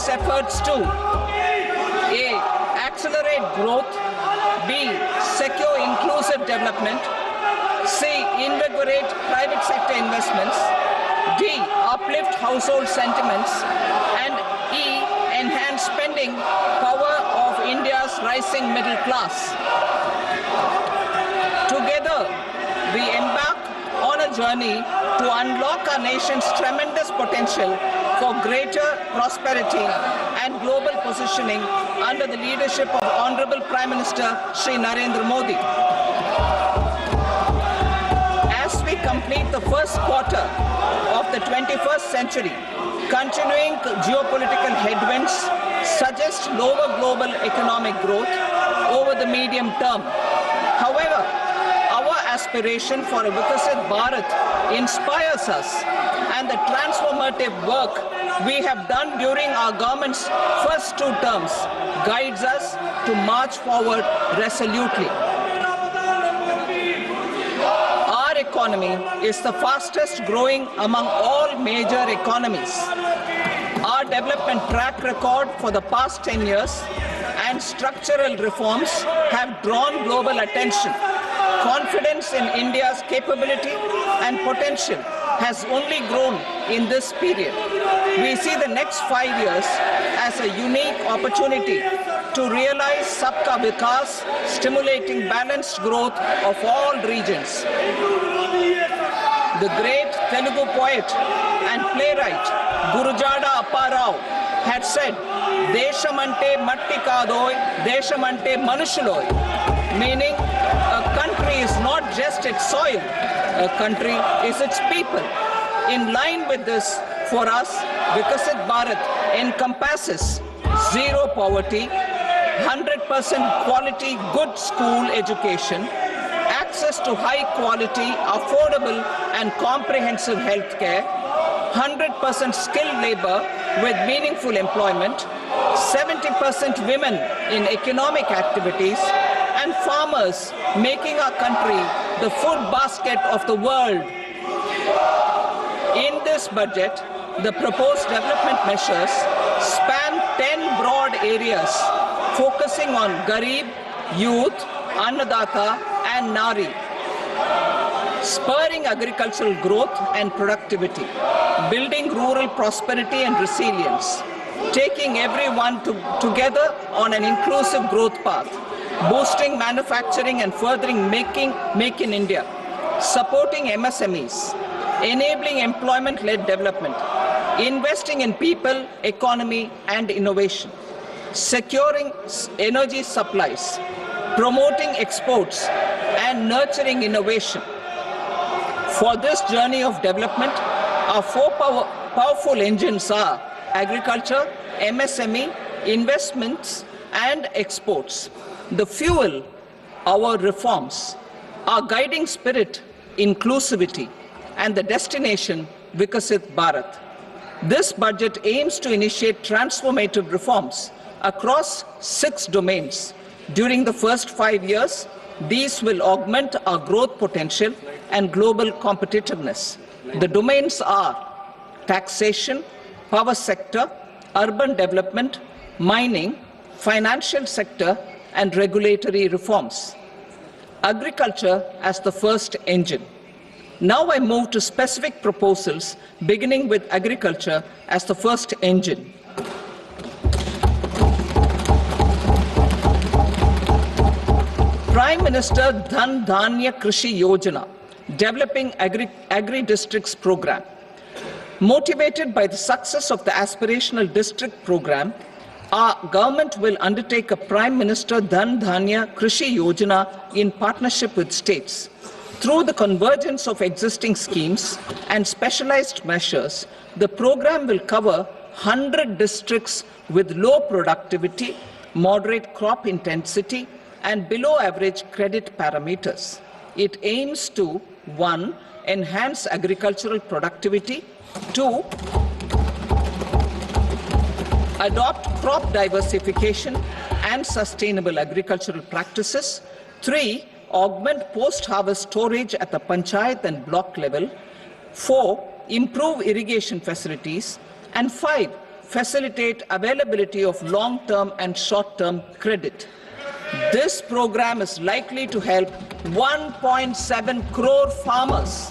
its efforts to A. Accelerate growth, B. Secure inclusive development, C. Invigorate private sector investments, D. Uplift household sentiments, and E. Enhance spending power of India's rising middle class. Together, we embark on a journey to unlock our nation's tremendous potential for greater prosperity and global positioning under the leadership of Honorable Prime Minister Shri Narendra Modi. As we complete the first quarter of the 21st century, continuing geopolitical headwinds suggest lower global economic growth over the medium term. However, our aspiration for a Vikasit Bharat inspires us, and the transformative work we have done during our government's first 2 terms guides us to march forward resolutely. Our economy is the fastest growing among all major economies. Our development track record for the past 10 years and structural reforms have drawn global attention. Confidence in India's capability and potential has only grown in this period. We see the next 5 years as a unique opportunity to realize Sabka Vikas, stimulating balanced growth of all regions. The great Telugu poet and playwright Gurujada Apparao had said, "Deshamante matti kadoy, deshamante manushuloy," meaning a country is not just its soil, a country is its people. In line with this, for us, Vikasit Bharat encompasses zero poverty, 100% quality good school education, access to high quality, affordable and comprehensive health care, 100% skilled labor with meaningful employment, 70% women in economic activities, and farmers making our country the food basket of the world. In this budget, the proposed development measures span 10 broad areas, focusing on Garib, Youth, Annadata, and Nari, spurring agricultural growth and productivity, building rural prosperity and resilience, taking everyone together on an inclusive growth path, boosting manufacturing and furthering Make in India, supporting MSMEs, enabling employment-led development, investing in people, economy, and innovation, securing energy supplies, promoting exports, and nurturing innovation. For this journey of development, our 4 powerful engines are agriculture, MSME, investments, and exports. The fuel, our reforms, our guiding spirit, inclusivity, and the destination, Vikasit Bharat. This budget aims to initiate transformative reforms across 6 domains. During the first 5 years, these will augment our growth potential and global competitiveness. The domains are taxation, power sector, urban development, mining, financial sector, and regulatory reforms. Agriculture as the first engine. Now I move to specific proposals, beginning with agriculture as the first engine. Prime Minister Dhan Dhanya Krishi Yojana, developing agri-districts program. Motivated by the success of the aspirational district program, our government will undertake a Prime Minister Dhan Dhanya Krishi Yojana in partnership with states. Through the convergence of existing schemes and specialized measures, the program will cover 100 districts with low productivity, moderate crop intensity, and below average credit parameters. It aims to 1. Enhance agricultural productivity, 2. Adopt crop diversification and sustainable agricultural practices, 3. Augment post-harvest storage at the panchayat and block level, 4. Improve irrigation facilities, and 5. facilitate availability of long-term and short-term credit. This program is likely to help 1.7 crore farmers.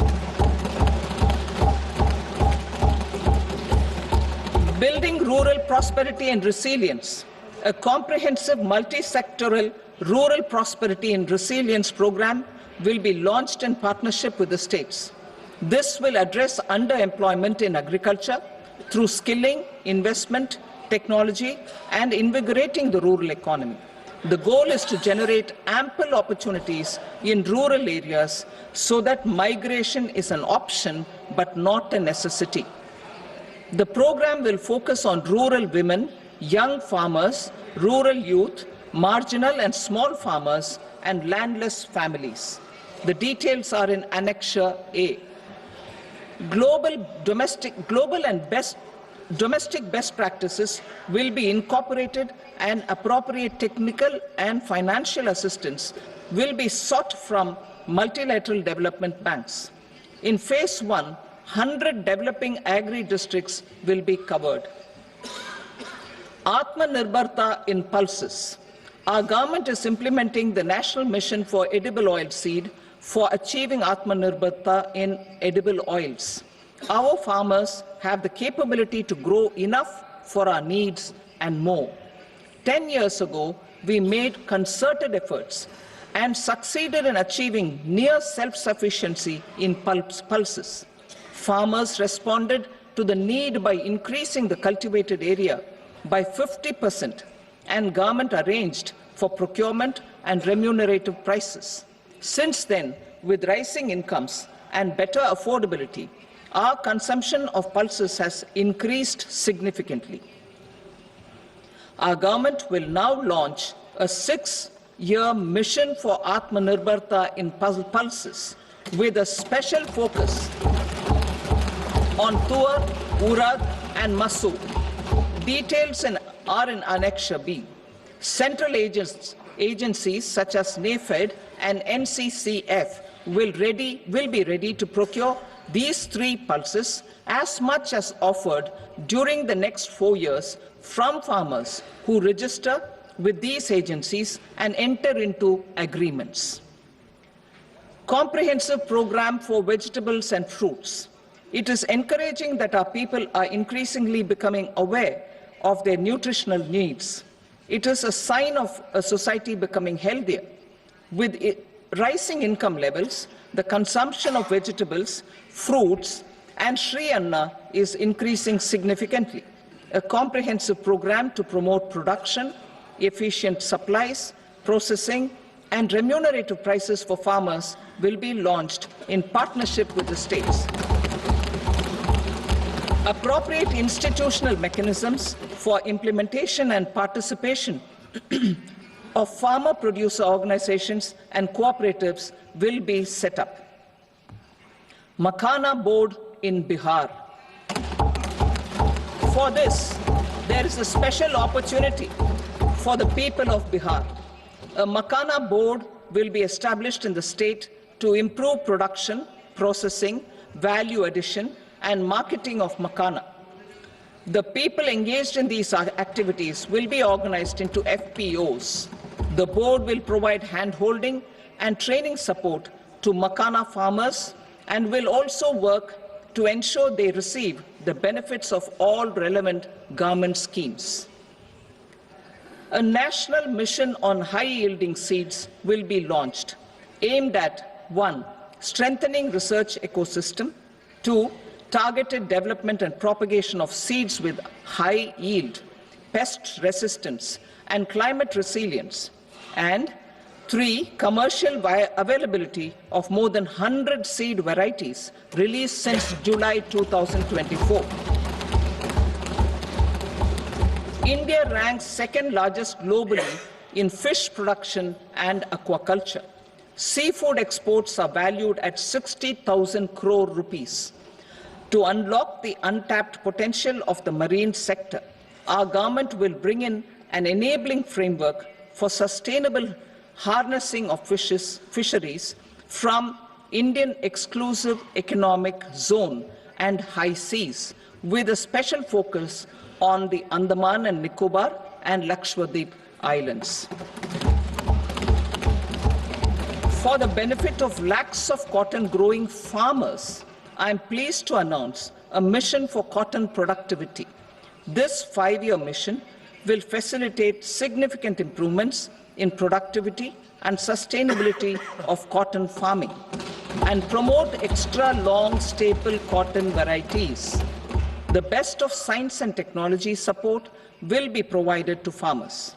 Building rural prosperity and resilience. A comprehensive multi-sectoral rural prosperity and resilience program will be launched in partnership with the states. This will address underemployment in agriculture through skilling, investment, technology, and invigorating the rural economy. The goal is to generate ample opportunities in rural areas so that migration is an option but not a necessity. The program will focus on rural women, young farmers, rural youth, marginal and small farmers, and landless families. The details are in Annexure A. Domestic best practices will be incorporated, and appropriate technical and financial assistance will be sought from multilateral development banks. In Phase 1, 100 developing agri-districts will be covered. Atmanirbharta in pulses. Our government is implementing the National Mission for Edible Oil Seed for achieving Atmanirbharta in edible oils. Our farmers have the capability to grow enough for our needs and more. 10 years ago, we made concerted efforts and succeeded in achieving near self-sufficiency in pulses. Farmers responded to the need by increasing the cultivated area by 50%, and government arranged for procurement and remunerative prices. Since then, with rising incomes and better affordability, our consumption of pulses has increased significantly. Our government will now launch a 6-year mission for Atmanirbharta in pulses with a special focus on Tuar, Urad and Masoor. Details are in Annexure B. Central agencies such as NAFED and NCCF will be ready to procure these 3 pulses as much as offered during the next 4 years from farmers who register with these agencies and enter into agreements. Comprehensive program for vegetables and fruits. It is encouraging that our people are increasingly becoming aware of their nutritional needs. It is a sign of a society becoming healthier. With rising income levels, the consumption of vegetables, fruits, and Shri Anna is increasing significantly. A comprehensive program to promote production, efficient supplies, processing, and remunerative prices for farmers will be launched in partnership with the states. Appropriate institutional mechanisms for implementation and participation of farmer-producer organizations and cooperatives will be set up. Makhana Board in Bihar. For this, there is a special opportunity for the people of Bihar. A Makhana Board will be established in the state to improve production, processing, value addition, and marketing of makhana. The people engaged in these activities will be organized into FPOs. The board will provide hand-holding and training support to makhana farmers and will also work to ensure they receive the benefits of all relevant government schemes. A national mission on high-yielding seeds will be launched, aimed at 1. Strengthening research ecosystem, 2. Targeted development and propagation of seeds with high yield, pest resistance, and climate resilience, and 3. Commercial availability of more than 100 seed varieties released since July 2024. India ranks second largest globally in fish production and aquaculture. Seafood exports are valued at 60,000 crore rupees. To unlock the untapped potential of the marine sector, our government will bring in an enabling framework for sustainable harnessing of fisheries from Indian Exclusive Economic Zone and high seas, with a special focus on the Andaman and Nicobar and Lakshadweep Islands. For the benefit of lakhs of cotton growing farmers, I am pleased to announce a mission for cotton productivity. This 5-year mission will facilitate significant improvements in productivity and sustainability of cotton farming and promote extra long staple cotton varieties. The best of science and technology support will be provided to farmers.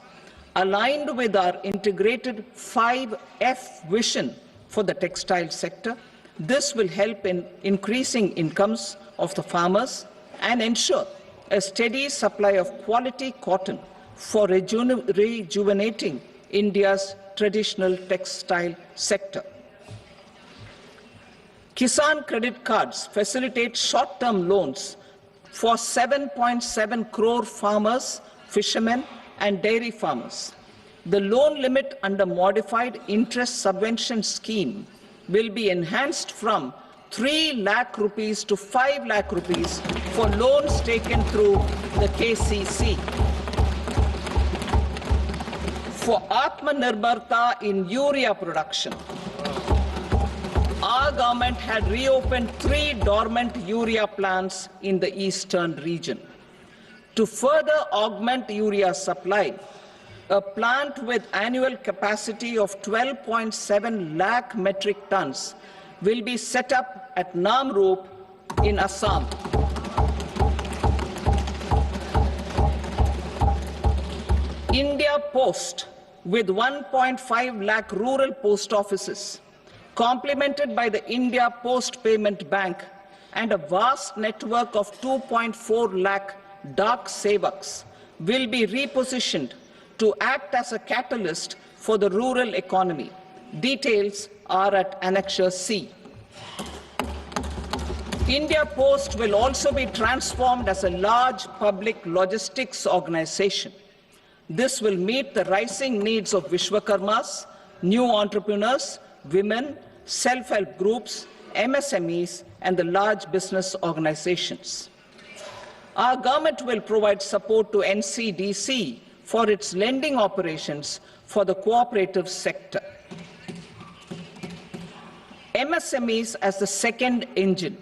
Aligned with our integrated 5F vision for the textile sector, this will help in increasing incomes of the farmers and ensure a steady supply of quality cotton for rejuvenating India's traditional textile sector. Kisan credit cards facilitate short-term loans for 7.7 crore farmers, fishermen, and dairy farmers. The loan limit under modified interest subvention scheme will be enhanced from 3 lakh rupees to 5 lakh rupees for loans taken through the KCC. For Atmanirbharta in urea production, our government had reopened 3 dormant urea plants in the eastern region. To further augment urea supply, a plant with annual capacity of 12.7 lakh metric tons will be set up at Namrup in Assam. India Post, with 1.5 lakh rural post offices, complemented by the India Post Payment Bank and a vast network of 2.4 lakh Dak Sevaks, will be repositioned to act as a catalyst for the rural economy. Details are at Annexure C. India Post will also be transformed as a large public logistics organization. This will meet the rising needs of Vishwakarmas, new entrepreneurs, women, self-help groups, MSMEs, and the large business organizations. Our government will provide support to NCDC for its lending operations for the cooperative sector. MSMEs as the second engine.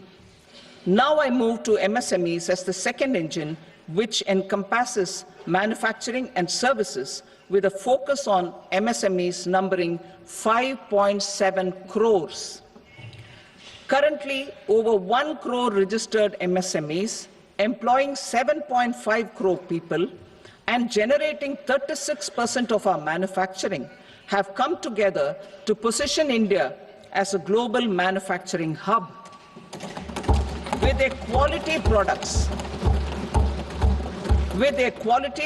Now I move to MSMEs as the second engine, which encompasses manufacturing and services with a focus on MSMEs numbering 5.7 crores. Currently, over 1 crore registered MSMEs, employing 7.5 crore people and generating 36% of our manufacturing, have come together to position India as a global manufacturing hub. With their quality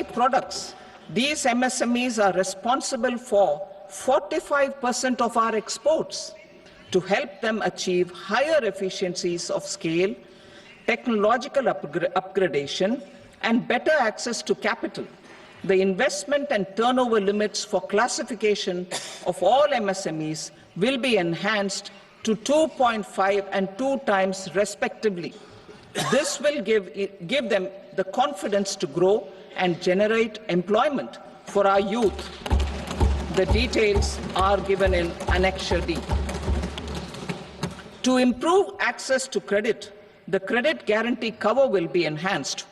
products, these MSMEs are responsible for 45% of our exports. To help them achieve higher efficiencies of scale, technological upgradation, and better access to capital, the investment and turnover limits for classification of all MSMEs will be enhanced to 2.5 and 2 times respectively. This will give them the confidence to grow and generate employment for our youth. The details are given in Annexure D. To improve access to credit, the credit guarantee cover will be enhanced.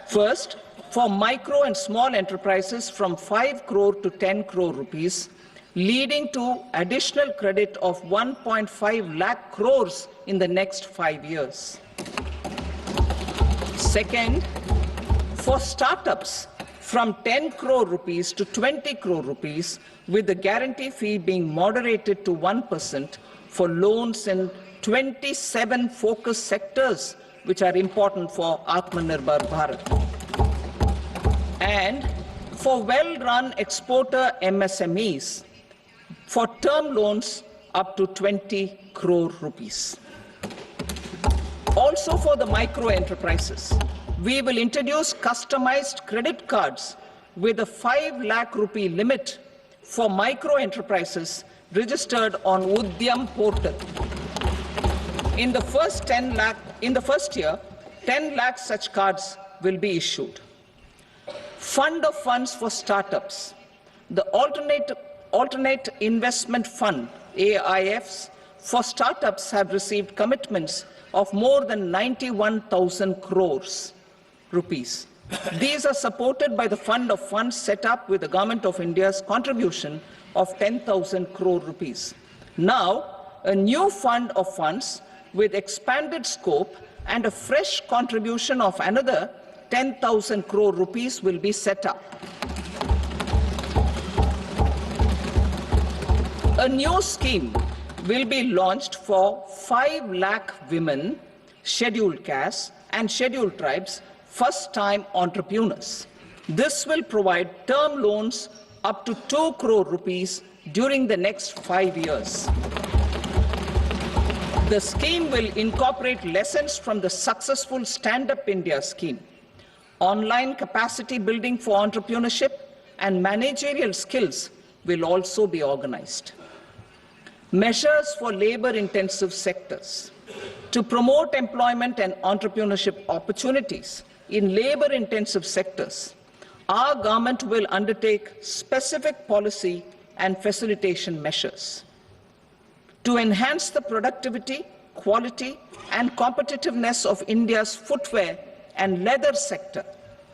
First, for micro and small enterprises from 5 crore to 10 crore rupees, leading to additional credit of 1.5 lakh crores in the next 5 years. Second, for startups from 10 crore rupees to 20 crore rupees, with the guarantee fee being moderated to 1% for loans in 27 focus sectors which are important for Atmanirbhar Bharat. And for well-run exporter MSMEs, for term loans up to 20 crore rupees. Also for the micro enterprises, we will introduce customized credit cards with a 5 lakh rupee limit for micro enterprises registered on Udyam portal. In the first year, 10 lakh such cards will be issued. Fund of funds for startups. The Alternate Investment Fund, AIFs, for startups have received commitments of more than 91,000 crores rupees. These are supported by the fund of funds set up with the Government of India's contribution of 10,000 crore rupees. Now, a new fund of funds with expanded scope and a fresh contribution of another 10,000 crore rupees will be set up. A new scheme will be launched for 5 lakh women, scheduled castes and scheduled tribes, first-time entrepreneurs. This will provide term loans up to 2 crore rupees during the next 5 years. The scheme will incorporate lessons from the successful Stand Up India scheme. Online capacity building for entrepreneurship and managerial skills will also be organized. Measures for labor-intensive sectors. To promote employment and entrepreneurship opportunities in labor-intensive sectors, our government will undertake specific policy and facilitation measures. To enhance the productivity, quality, and competitiveness of India's footwear and leather sector,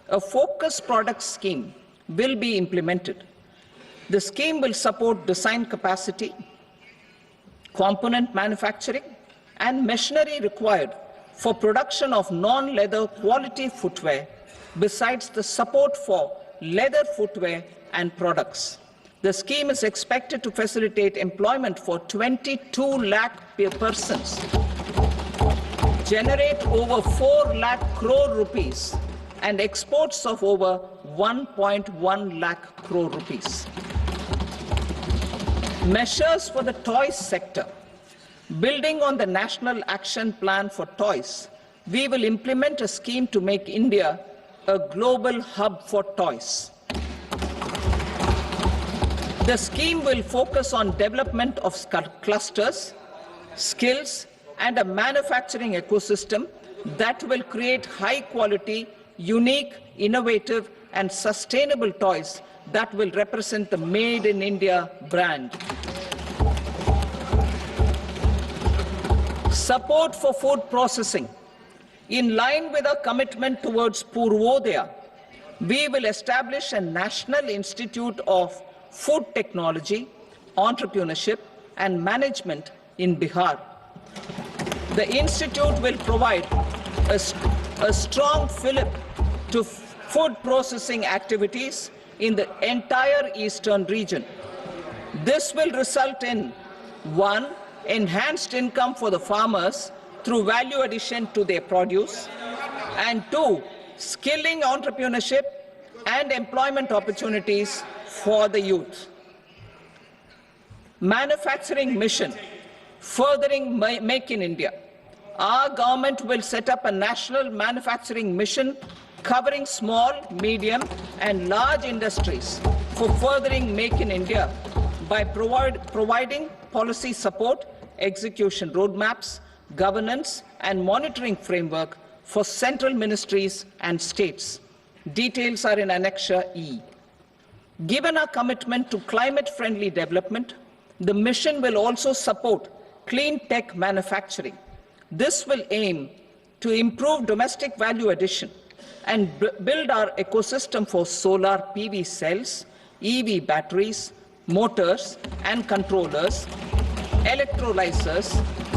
a focused product scheme will be implemented. The scheme will support design capacity, component manufacturing, and machinery required for production of non-leather quality footwear, besides the support for leather footwear and products. The scheme is expected to facilitate employment for 22 lakh persons, generate over 4 lakh crore rupees, and exports of over 1.1 lakh crore rupees. Measures for the toys sector. Building on the National Action Plan for Toys, we will implement a scheme to make India a global hub for toys. The scheme will focus on development of clusters, skills, and a manufacturing ecosystem that will create high-quality, unique, innovative, and sustainable toys that will represent the Made in India brand. Support for food processing. In line with our commitment towards Purvodaya, we will establish a National Institute of Food Technology, Entrepreneurship and Management in Bihar. The institute will provide a strong fillip to food processing activities in the entire eastern region. This will result in 1. Enhanced income for the farmers through value addition to their produce, and 2. Skilling entrepreneurship and employment opportunities for the youth. Manufacturing mission, furthering Make in India. Our government will set up a national manufacturing mission covering small, medium, and large industries for furthering Make in India by providing policy support, execution roadmaps, governance, and monitoring framework for central ministries and states. Details are in Annexure E. Given our commitment to climate-friendly development, the mission will also support clean tech manufacturing. This will aim to improve domestic value addition and build our ecosystem for solar PV cells, EV batteries, motors and controllers, electrolyzers,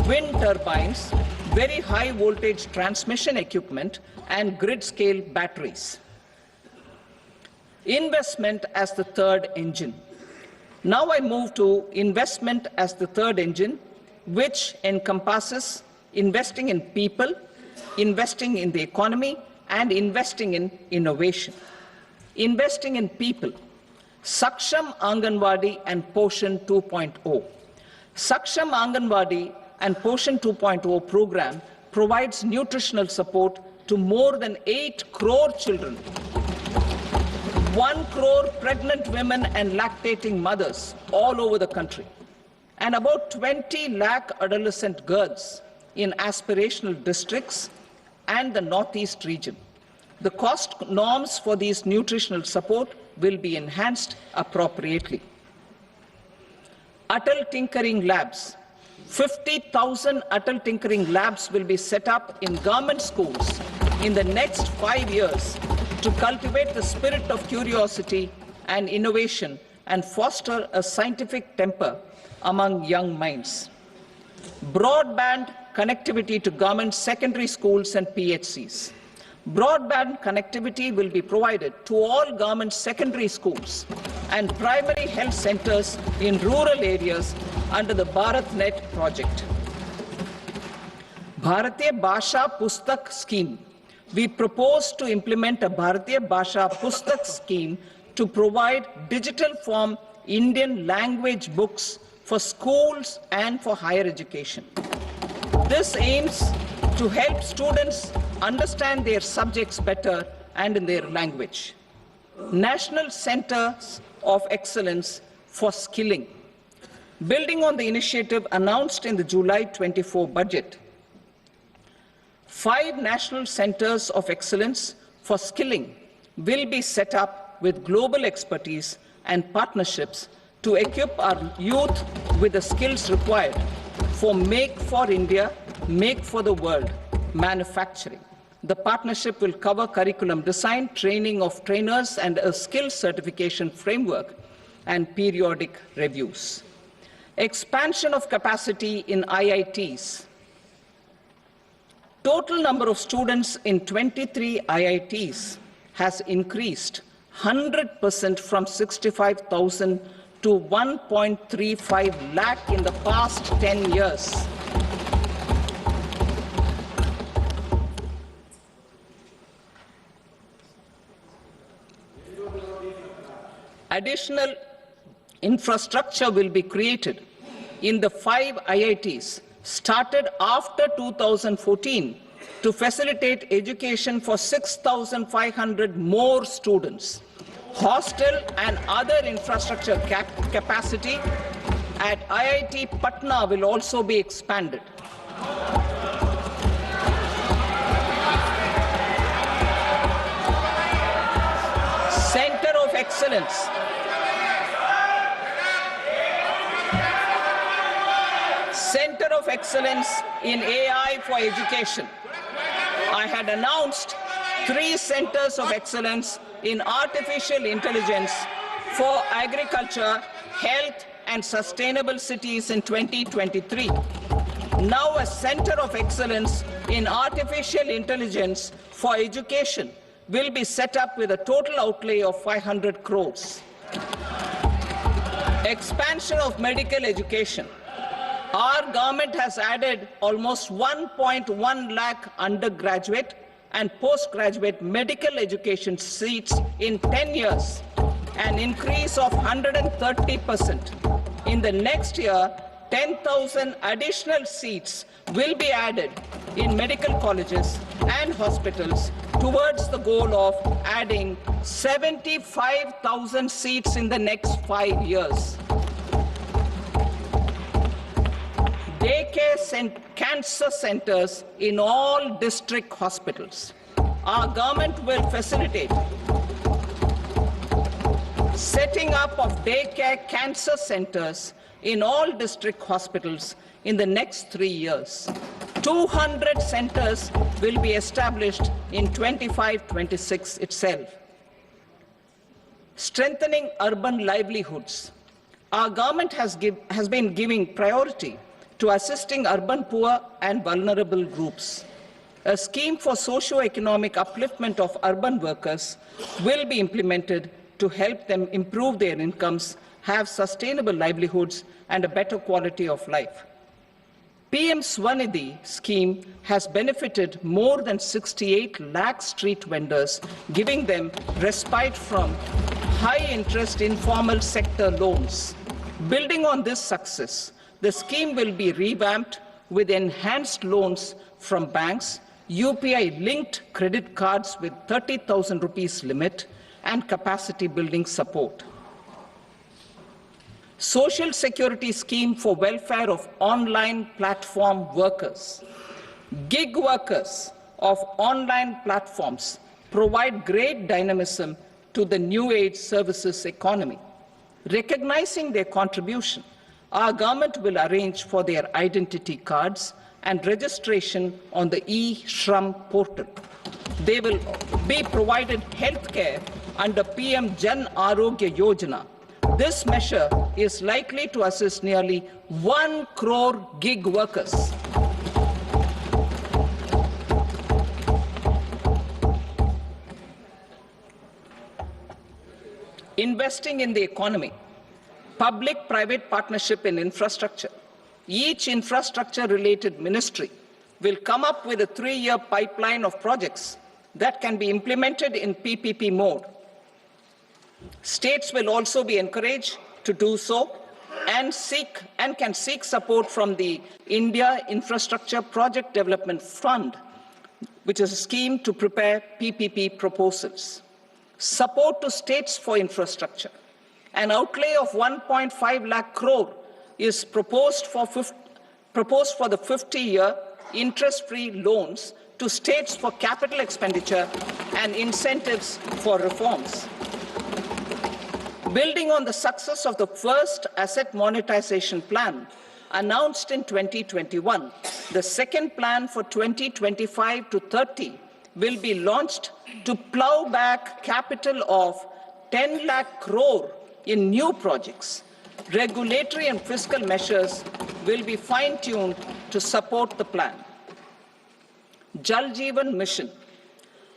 wind turbines, very high voltage transmission equipment, and grid-scale batteries. Investment as the third engine. Now I move to investment as the third engine, which encompasses investing in people, investing in the economy, and investing in innovation. Investing in people. Saksham Anganwadi and Poshan 2.0. Saksham Anganwadi and Poshan 2.0 program provides nutritional support to more than 8 crore children, 1 crore pregnant women and lactating mothers all over the country, and about 20 lakh adolescent girls in aspirational districts and the Northeast region. The cost norms for these nutritional support will be enhanced appropriately. Atal Tinkering Labs. 50,000 Atal Tinkering Labs will be set up in government schools in the next 5 years to cultivate the spirit of curiosity and innovation and foster a scientific temper among young minds. Broadband connectivity to government secondary schools and PHCs. Broadband connectivity will be provided to all government secondary schools and primary health centers in rural areas under the BharatNet project. Bharatiya Bhasha Pustak Scheme. We propose to implement a Bharatiya Bhasha Pustak scheme to provide digital form Indian language books for schools and for higher education. This aims to help students understand their subjects better and in their language. National Centers of Excellence for Skilling. Building on the initiative announced in the July 24 budget, 5 national centers of excellence for skilling will be set up with global expertise and partnerships to equip our youth with the skills required for Make for India, Make for the World manufacturing. The partnership will cover curriculum design, training of trainers, and a skills certification framework and periodic reviews. Expansion of capacity in IITs. Total number of students in 23 IITs has increased 100% from 65,000 to 1.35 lakh in the past 10 years. Additional infrastructure will be created in the 5 IITs started after 2014 to facilitate education for 6,500 more students. Hostel and other infrastructure capacity at IIT Patna will also be expanded. Center of Excellence. Center of Excellence in AI for Education. I had announced 3 centers of excellence in artificial intelligence for agriculture, health, and sustainable cities in 2023. Now a center of excellence in artificial intelligence for education will be set up with a total outlay of 500 crores. Expansion of medical education. Our government has added almost 1.1 lakh undergraduate and postgraduate medical education seats in 10 years, an increase of 130%. In the next year, 10,000 additional seats will be added in medical colleges and hospitals towards the goal of adding 75,000 seats in the next 5 years. Daycare cancer centers in all district hospitals. Our government will facilitate setting up of daycare cancer centers in all district hospitals in the next 3 years. 200 centers will be established in 25-26 itself. Strengthening urban livelihoods. Our government has been giving priority to assisting urban poor and vulnerable groups. A scheme for socio-economic upliftment of urban workers will be implemented to help them improve their incomes, have sustainable livelihoods, and a better quality of life. PM Swanidhi scheme has benefited more than 68 lakh street vendors, giving them respite from high-interest informal sector loans. Building on this success, the scheme will be revamped with enhanced loans from banks, UPI-linked credit cards with 30,000 rupees limit, and capacity building support. Social Security scheme for welfare of online platform workers. Gig workers of online platforms provide great dynamism to the new age services economy. Recognizing their contribution, our government will arrange for their identity cards and registration on the e-Shram portal. They will be provided health care under PM Jan Arogya Yojana. This measure is likely to assist nearly 1 crore gig workers. Investing in the economy, public-private partnership in infrastructure. Each infrastructure-related ministry will come up with a 3-year pipeline of projects that can be implemented in PPP mode. States will also be encouraged to do so and can seek support from the India Infrastructure Project Development Fund, which is a scheme to prepare PPP proposals. Support to states for infrastructure. An outlay of 1.5 lakh crore is proposed for the 50-year interest-free loans to states for capital expenditure and incentives for reforms. Building on the success of the first asset monetization plan announced in 2021, the second plan for 2025 to 30 will be launched to plow back capital of 10 lakh crore in new projects. Regulatory and fiscal measures will be fine-tuned to support the plan. Jal Jeevan Mission.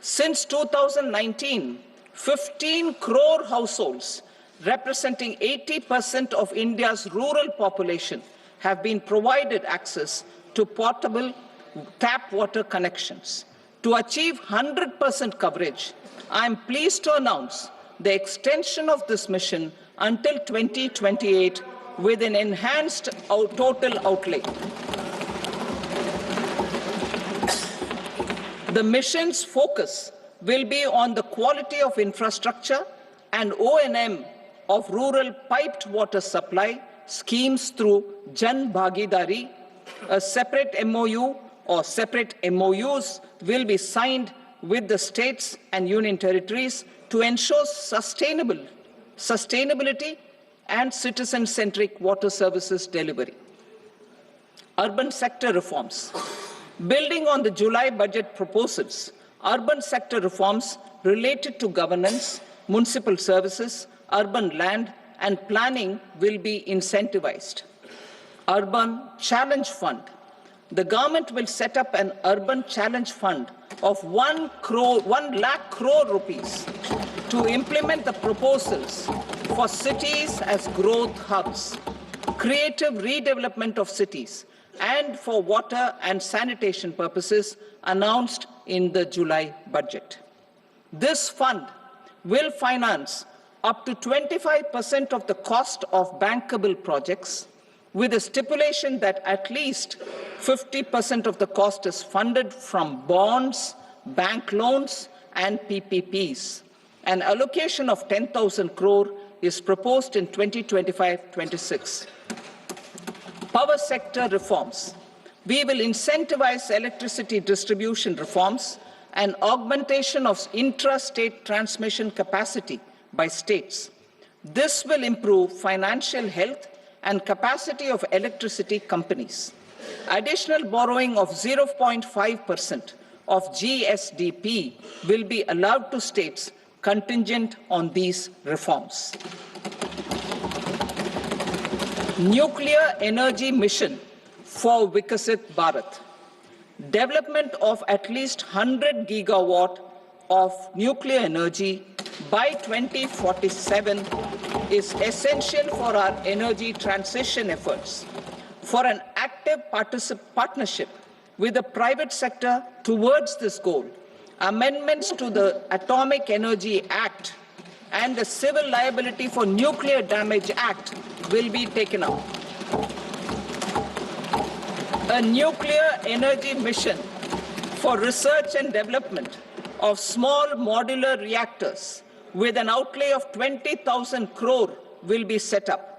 Since 2019, 15 crore households, representing 80% of India's rural population, have been provided access to portable tap water connections. To achieve 100% coverage, I am pleased to announce the extension of this mission until 2028 with an enhanced total outlay. The mission's focus will be on the quality of infrastructure and O&M of rural piped water supply schemes through Jan Bhagidari. A separate MOU or separate MOUs will be signed with the states and union territories to ensure sustainability and citizen-centric water services delivery. Urban sector reforms. Building on the July budget proposals, urban sector reforms related to governance, municipal services, urban land and planning will be incentivized. Urban Challenge Fund. The government will set up an urban challenge fund of 1 lakh crore rupees to implement the proposals for cities as growth hubs, creative redevelopment of cities, and for water and sanitation purposes announced in the July budget. This fund will finance up to 25% of the cost of bankable projects, with a stipulation that at least 50% of the cost is funded from bonds, bank loans, and PPPs. An allocation of 10,000 crore is proposed in 2025-26. Power sector reforms. We will incentivize electricity distribution reforms and augmentation of intra-state transmission capacity by states. This will improve financial health and capacity of electricity companies. Additional borrowing of 0.5% of GSDP will be allowed to states contingent on these reforms. Nuclear energy mission for Vikasit Bharat. Development of at least 100 gigawatt of nuclear energy by 2047 is essential for our energy transition efforts. For an active partnership with the private sector towards this goal, amendments to the Atomic Energy Act and the Civil Liability for Nuclear Damage Act will be taken up. A nuclear energy mission for research and development of small modular reactors with an outlay of 20,000 crore will be set up.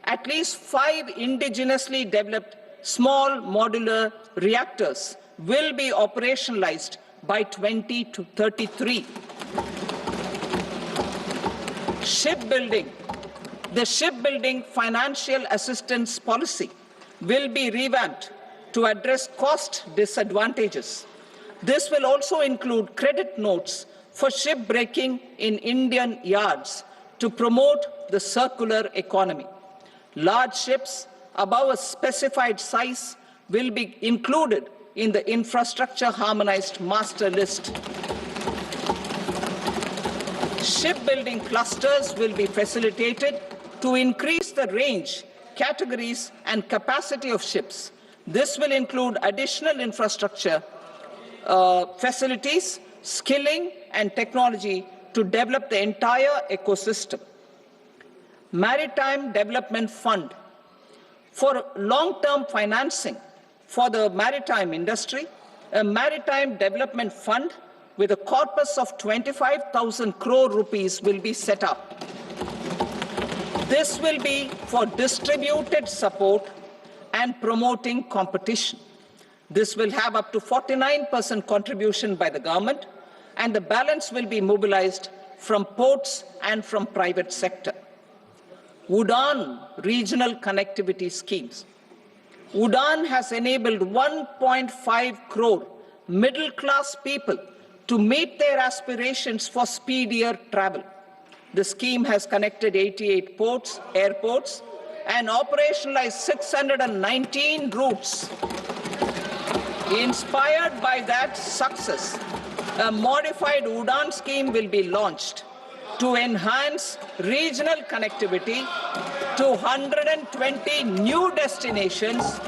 At least 5 indigenously developed small modular reactors will be operationalized by 2033. Shipbuilding. The shipbuilding financial assistance policy will be revamped to address cost disadvantages. This will also include credit notes for shipbreaking in Indian yards to promote the circular economy. Large ships above a specified size will be included in the infrastructure harmonized master list. Shipbuilding clusters will be facilitated to increase the range, categories, and capacity of ships. This will include additional infrastructure, facilities, skilling, and technology to develop the entire ecosystem. Maritime Development Fund. For long-term financing for the maritime industry, a Maritime Development Fund with a corpus of 25,000 crore rupees will be set up. This will be for distributed support and promoting competition. This will have up to 49% contribution by the government, and the balance will be mobilized from ports and from private sector. UDAN regional connectivity schemes. UDAN has enabled 1.5 crore middle-class people to meet their aspirations for speedier travel. The scheme has connected 88 ports, airports, and operationalized 619 routes. Inspired by that success, a modified UDAN scheme will be launched to enhance regional connectivity to 120 new destinations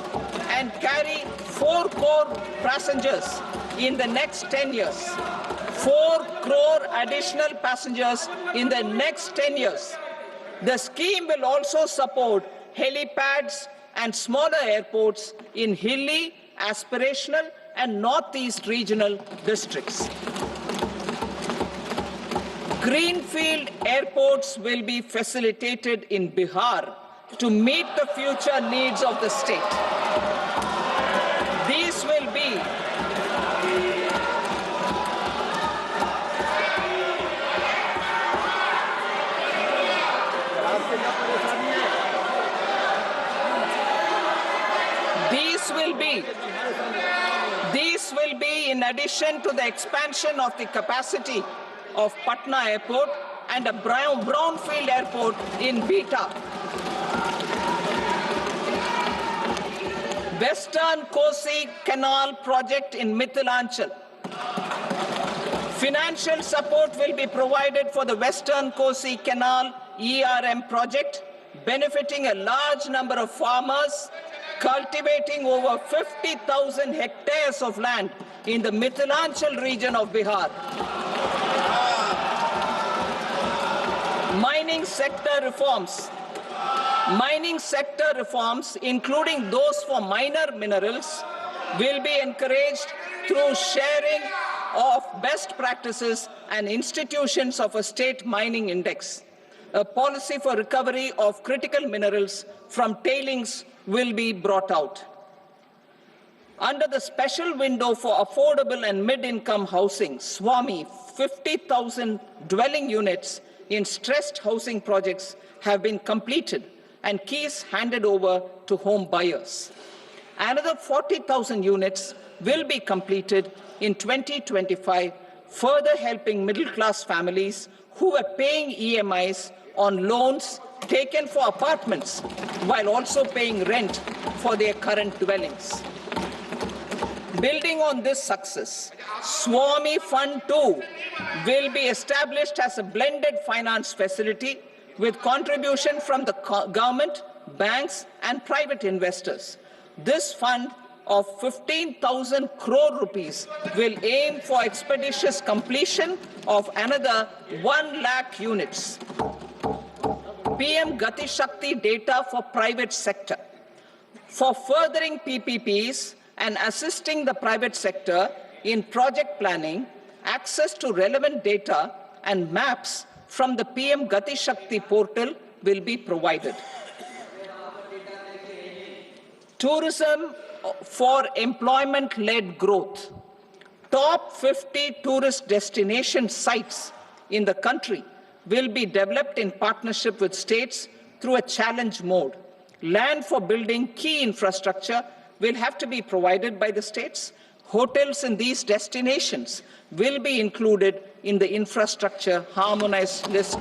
and carry 4 crore passengers in the next 10 years. 4 crore additional passengers in the next 10 years. The scheme will also support helipads and smaller airports in hilly, aspirational, and northeast regional districts. Greenfield airports will be facilitated in Bihar to meet the future needs of the state. These will be in addition to the expansion of the capacity of Patna Airport and a brownfield airport in Beta. Western Kosi Canal project in Mithilanchal. Financial support will be provided for the Western Kosi Canal ERM project, benefiting a large number of farmers cultivating over 50,000 hectares of land in the Mithilanchal region of Bihar. Mining sector reforms. Mining sector reforms, including those for minor minerals, will be encouraged through sharing of best practices and institutions of a state mining index. A policy for recovery of critical minerals from tailings will be brought out. Under the special window for affordable and mid-income housing, SWAMI, 50,000 dwelling units in stressed housing projects have been completed and keys handed over to home buyers. Another 40,000 units will be completed in 2025, further helping middle-class families who are paying EMIs on loans taken for apartments while also paying rent for their current dwellings. Building on this success, SWAMI Fund 2 will be established as a blended finance facility with contribution from the government, banks, and private investors. This fund of 15,000 crore rupees will aim for expeditious completion of another 1 lakh units. PM Gati Shakti data for private sector. For furthering PPPs and assisting the private sector in project planning, access to relevant data and maps from the PM Gati Shakti portal will be provided. Tourism for employment-led growth. Top 50 tourist destination sites in the country will be developed in partnership with states through a challenge mode. Land for building key infrastructure will have to be provided by the states. Hotels in these destinations will be included in the infrastructure harmonized list.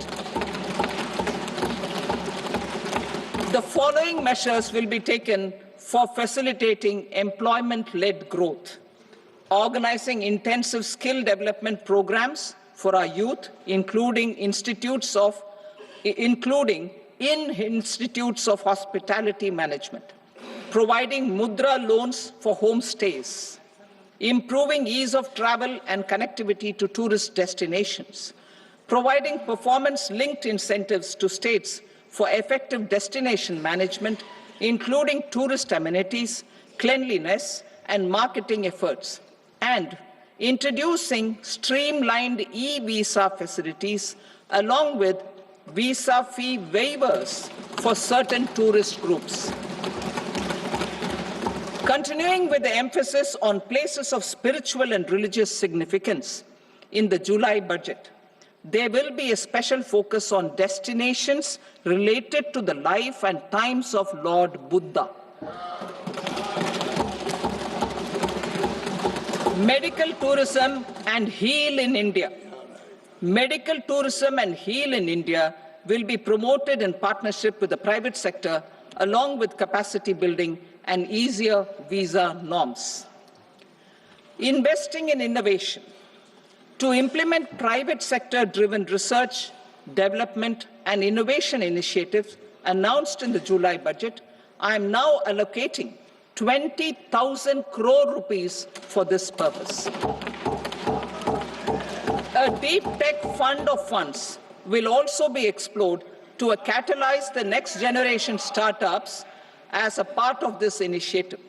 The following measures will be taken for facilitating employment-led growth: organizing intensive skill development programs for our youth, including in institutes of hospitality management, providing mudra loans for homestays, improving ease of travel and connectivity to tourist destinations, providing performance-linked incentives to states for effective destination management, including tourist amenities, cleanliness, and marketing efforts, and introducing streamlined e-visa facilities along with visa fee waivers for certain tourist groups. Continuing with the emphasis on places of spiritual and religious significance, in the July budget, there will be a special focus on destinations related to the life and times of Lord Buddha. Medical tourism and Heal in India. Medical tourism and Heal in India will be promoted in partnership with the private sector, along with capacity building and easier visa norms. Investing in innovation. To implement private sector-driven research, development, and innovation initiatives announced in the July budget, I am now allocating 20,000 crore rupees for this purpose. A deep tech fund of funds will also be explored to catalyze the next generation startups as a part of this initiative.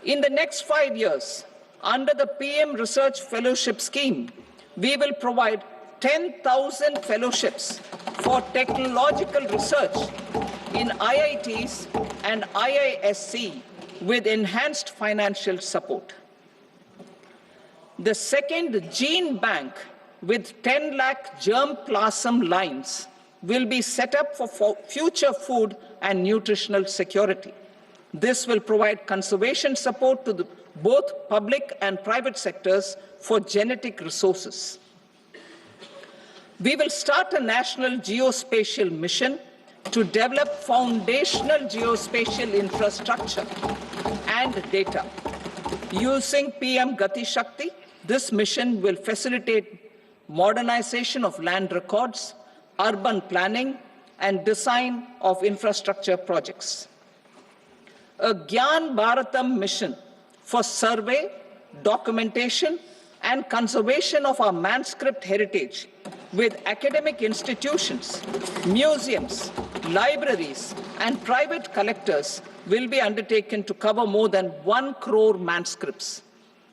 In the next 5 years, under the PM Research Fellowship Scheme, we will provide 10,000 fellowships for technological research in IITs and IISc with enhanced financial support. The second gene bank with 10 lakh germplasm lines will be set up for future food and nutritional security. This will provide conservation support to both public and private sectors for genetic resources. We will start a national geospatial mission to develop foundational geospatial infrastructure and data. Using PM Gati Shakti, this mission will facilitate modernization of land records, urban planning, and design of infrastructure projects. A Gyan Bharatam mission for survey, documentation, and conservation of our manuscript heritage with academic institutions, museums, libraries, and private collectors will be undertaken to cover more than 1 crore manuscripts.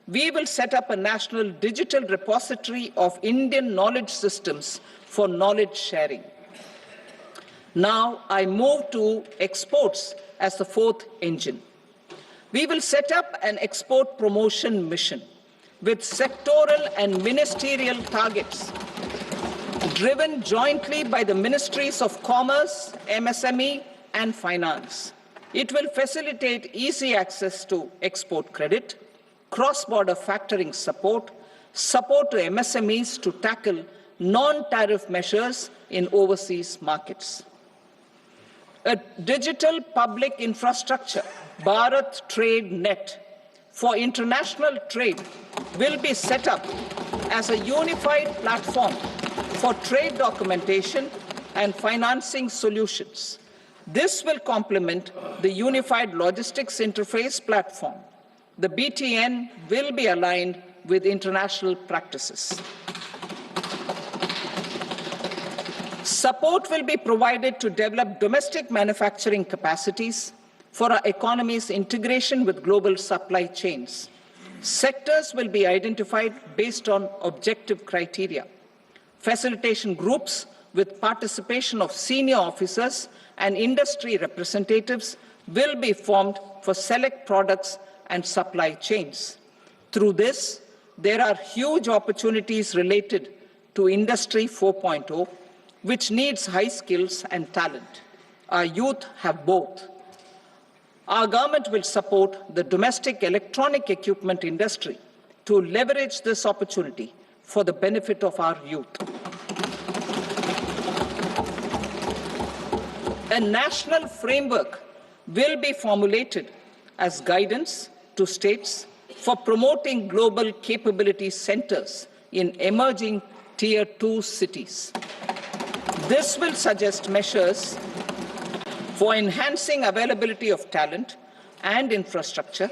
We will set up a national digital repository of Indian knowledge systems for knowledge sharing. Now I move to exports as the fourth engine. We will set up an export promotion mission with sectoral and ministerial targets driven jointly by the Ministries of Commerce, MSME, and Finance. It will facilitate easy access to export credit, cross-border factoring support, support to MSMEs to tackle non-tariff measures in overseas markets. A digital public infrastructure, Bharat Trade Net, for international trade will be set up as a unified platform for trade documentation and financing solutions. This will complement the Unified Logistics Interface platform. The BTN will be aligned with international practices. Support will be provided to develop domestic manufacturing capacities for our economy's integration with global supply chains. Sectors will be identified based on objective criteria. Facilitation groups with participation of senior officers and industry representatives will be formed for select products and supply chains. Through this, there are huge opportunities related to Industry 4.0, which needs high skills and talent. Our youth have both. Our government will support the domestic electronic equipment industry to leverage this opportunity for the benefit of our youth. A national framework will be formulated as guidance to states for promoting global capability centers in emerging Tier 2 cities. This will suggest measures for enhancing availability of talent and infrastructure,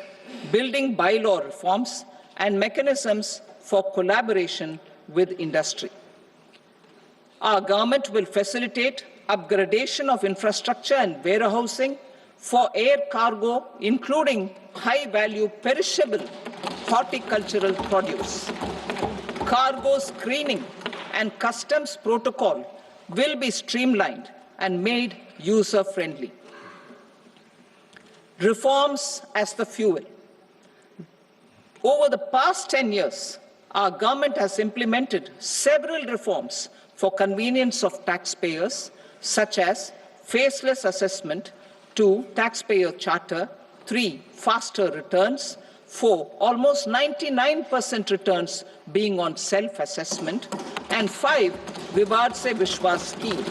building bylaw reforms, and mechanisms for collaboration with industry. Our government will facilitate upgradation of infrastructure and warehousing for air cargo, including high-value perishable horticultural produce. Cargo screening and customs protocol will be streamlined and made user-friendly. Reforms as the fuel. Over the past 10 years, our government has implemented several reforms for convenience of taxpayers, such as faceless assessment, 2, taxpayer charter, 3, faster returns, 4, almost 99% returns being on self-assessment, and 5, Vivad Se Vishwas scheme.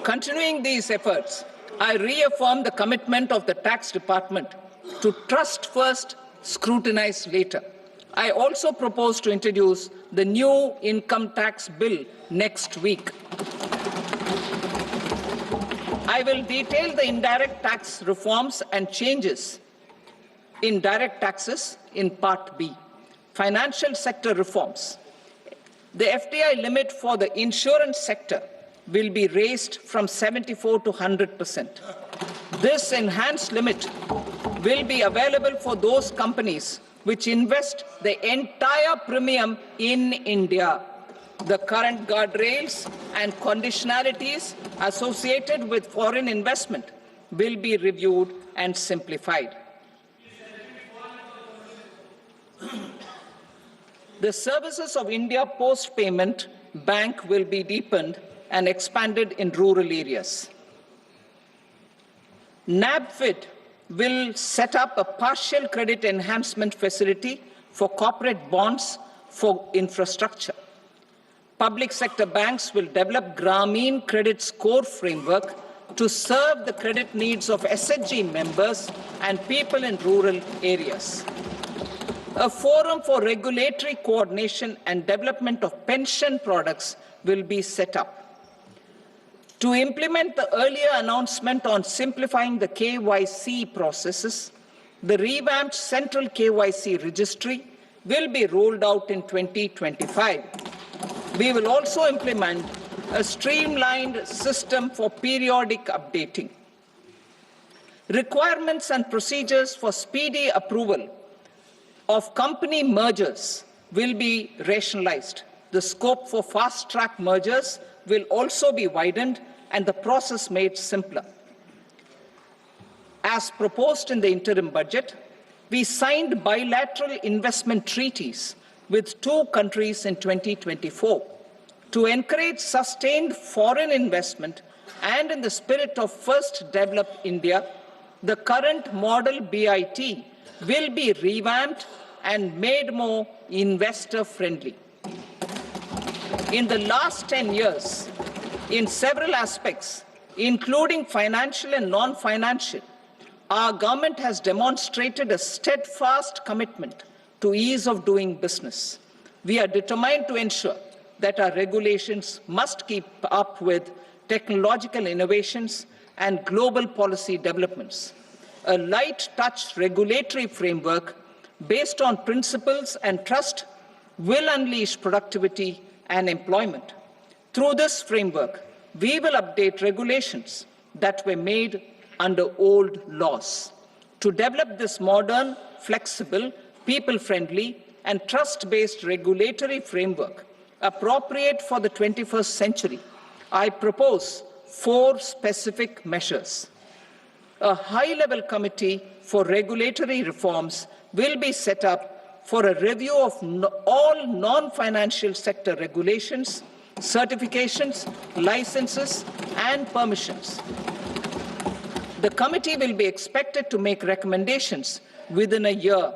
Continuing these efforts, I reaffirm the commitment of the Tax Department to trust first, scrutinize later. I also propose to introduce the new income tax bill next week. I will detail the indirect tax reforms and changes in direct taxes in Part B. Financial sector reforms. The FDI limit for the insurance sector will be raised from 74 to 100%. This enhanced limit will be available for those companies which invest the entire premium in India. The current guardrails and conditionalities associated with foreign investment will be reviewed and simplified. The services of India Post-Payment Bank will be deepened and expanded in rural areas. NABFID will set up a partial credit enhancement facility for corporate bonds for infrastructure. Public sector banks will develop Grameen Credit Score framework to serve the credit needs of SHG members and people in rural areas. A forum for regulatory coordination and development of pension products will be set up. To implement the earlier announcement on simplifying the KYC processes, the revamped Central KYC Registry will be rolled out in 2025. We will also implement a streamlined system for periodic updating. Requirements and procedures for speedy approval of company mergers will be rationalized. The scope for fast-track mergers will also be widened and the process made simpler. As proposed in the interim budget, we signed bilateral investment treaties with 2 countries in 2024 to encourage sustained foreign investment, and in the spirit of First Develop India, the current model BIT will be revamped and made more investor-friendly. In the last 10 years, in several aspects, including financial and non-financial, our government has demonstrated a steadfast commitment to ease of doing business. We are determined to ensure that our regulations must keep up with technological innovations and global policy developments. A light-touch regulatory framework based on principles and trust will unleash productivity and employment. Through this framework, we will update regulations that were made under old laws. To develop this modern, flexible, people-friendly, and trust-based regulatory framework appropriate for the 21st century, I propose 4 specific measures. A high-level committee for regulatory reforms will be set up for a review of all non-financial sector regulations, certifications, licenses, and permissions. The committee will be expected to make recommendations within a year.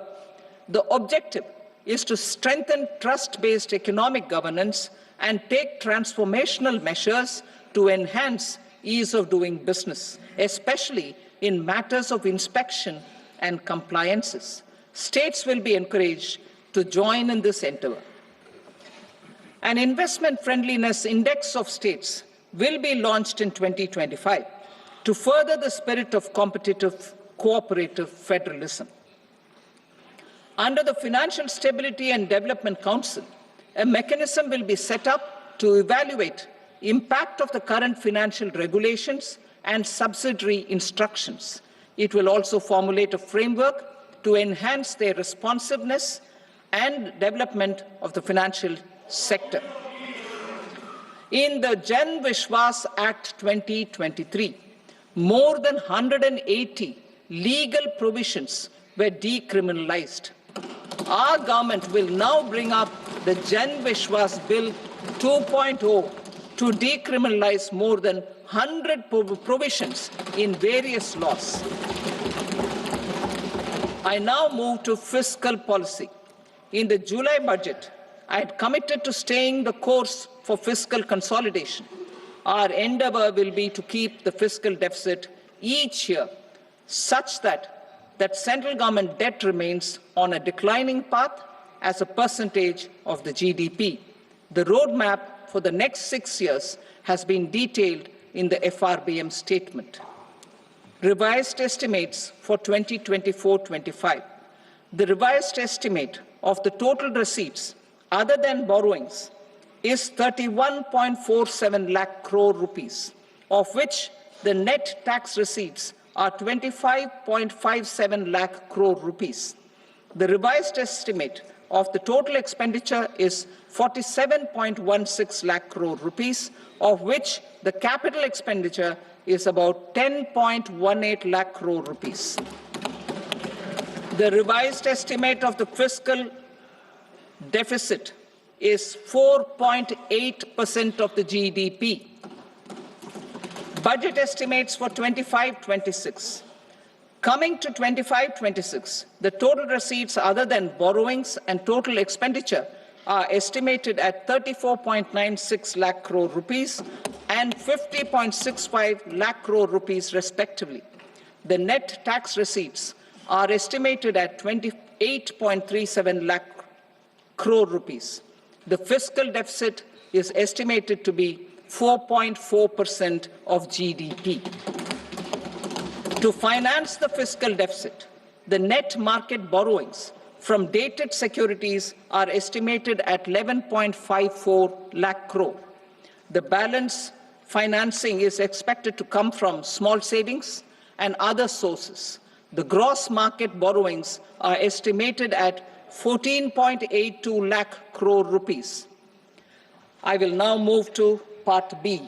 The objective is to strengthen trust-based economic governance and take transformational measures to enhance ease of doing business, especially in matters of inspection and compliances. States will be encouraged to join in this endeavor. An investment friendliness index of states will be launched in 2025 to further the spirit of competitive, cooperative federalism. Under the Financial Stability and Development Council, a mechanism will be set up to evaluate impact of the current financial regulations and subsidiary instructions. It will also formulate a framework to enhance their responsiveness and development of the financial sector. In the Jan Vishwas Act 2023, more than 180 legal provisions were decriminalized. Our government will now bring up the Jan Vishwas Bill 2.0 to decriminalize more than 100 provisions in various laws. I now move to fiscal policy. In the July budget, I had committed to staying the course for fiscal consolidation. Our endeavor will be to keep the fiscal deficit each year such that central government debt remains on a declining path as a percentage of the GDP. The roadmap for the next 6 years has been detailed in the FRBM statement. Revised estimates for 2024-25. The revised estimate of the total receipts other than borrowings is 31.47 lakh crore rupees, of which the net tax receipts are 25.57 lakh crore rupees. The revised estimate of the total expenditure is 47.16 lakh crore rupees, of which the capital expenditure is about 10.18 lakh crore rupees. The revised estimate of the fiscal deficit is 4.8% of the GDP. Budget estimates for 25-26. Coming to 25-26, the total receipts other than borrowings and total expenditure are estimated at 34.96 lakh crore rupees and 50.65 lakh crore rupees respectively. The net tax receipts are estimated at 28.37 lakh crore rupees. The fiscal deficit is estimated to be 4.4% of GDP. To finance the fiscal deficit, the net market borrowings from dated securities are estimated at 11.54 lakh crore. The balance financing is expected to come from small savings and other sources. The gross market borrowings are estimated at 14.82 lakh crore rupees. I will now move to Part B.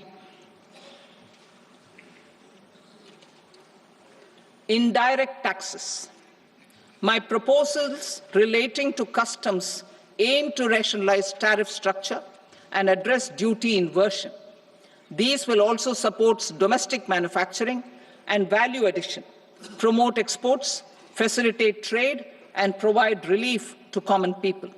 Indirect taxes. My proposals relating to customs aim to rationalize tariff structure and address duty inversion. These will also support domestic manufacturing and value addition, promote exports, facilitate trade, and provide relief to common people.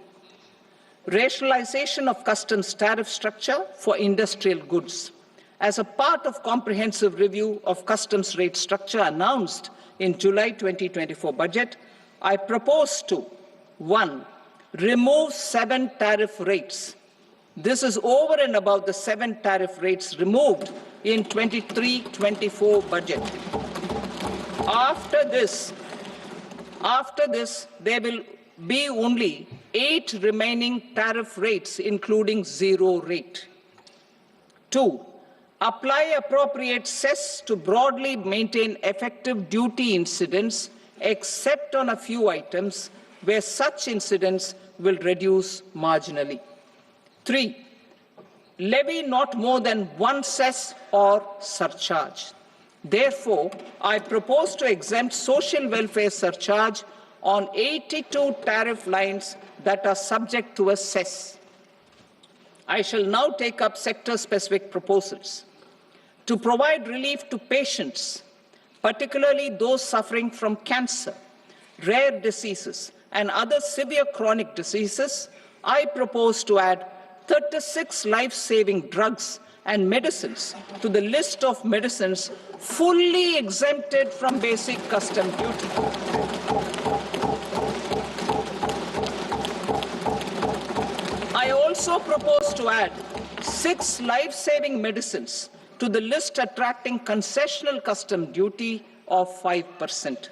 Rationalization of customs tariff structure for industrial goods. As a part of comprehensive review of customs rate structure announced in July 2024 budget, I propose to 1. Remove 7 tariff rates. This is over and above the 7 tariff rates removed in 23-24 budget. After this, there will be only 8 remaining tariff rates, including 0 rate. 2. Apply appropriate cess to broadly maintain effective duty incidence, except on a few items where such incidence will reduce marginally. 3. levy not more than one cess or surcharge. Therefore, I propose to exempt social welfare surcharge on 82 tariff lines that are subject to a cess. I shall now take up sector-specific proposals. To provide relief to patients, particularly those suffering from cancer, rare diseases, and other severe chronic diseases, I propose to add 36 life-saving drugs and medicines to the list of medicines fully exempted from basic custom duty. I also propose to add 6 life-saving medicines to the list attracting concessional custom duty of 5%.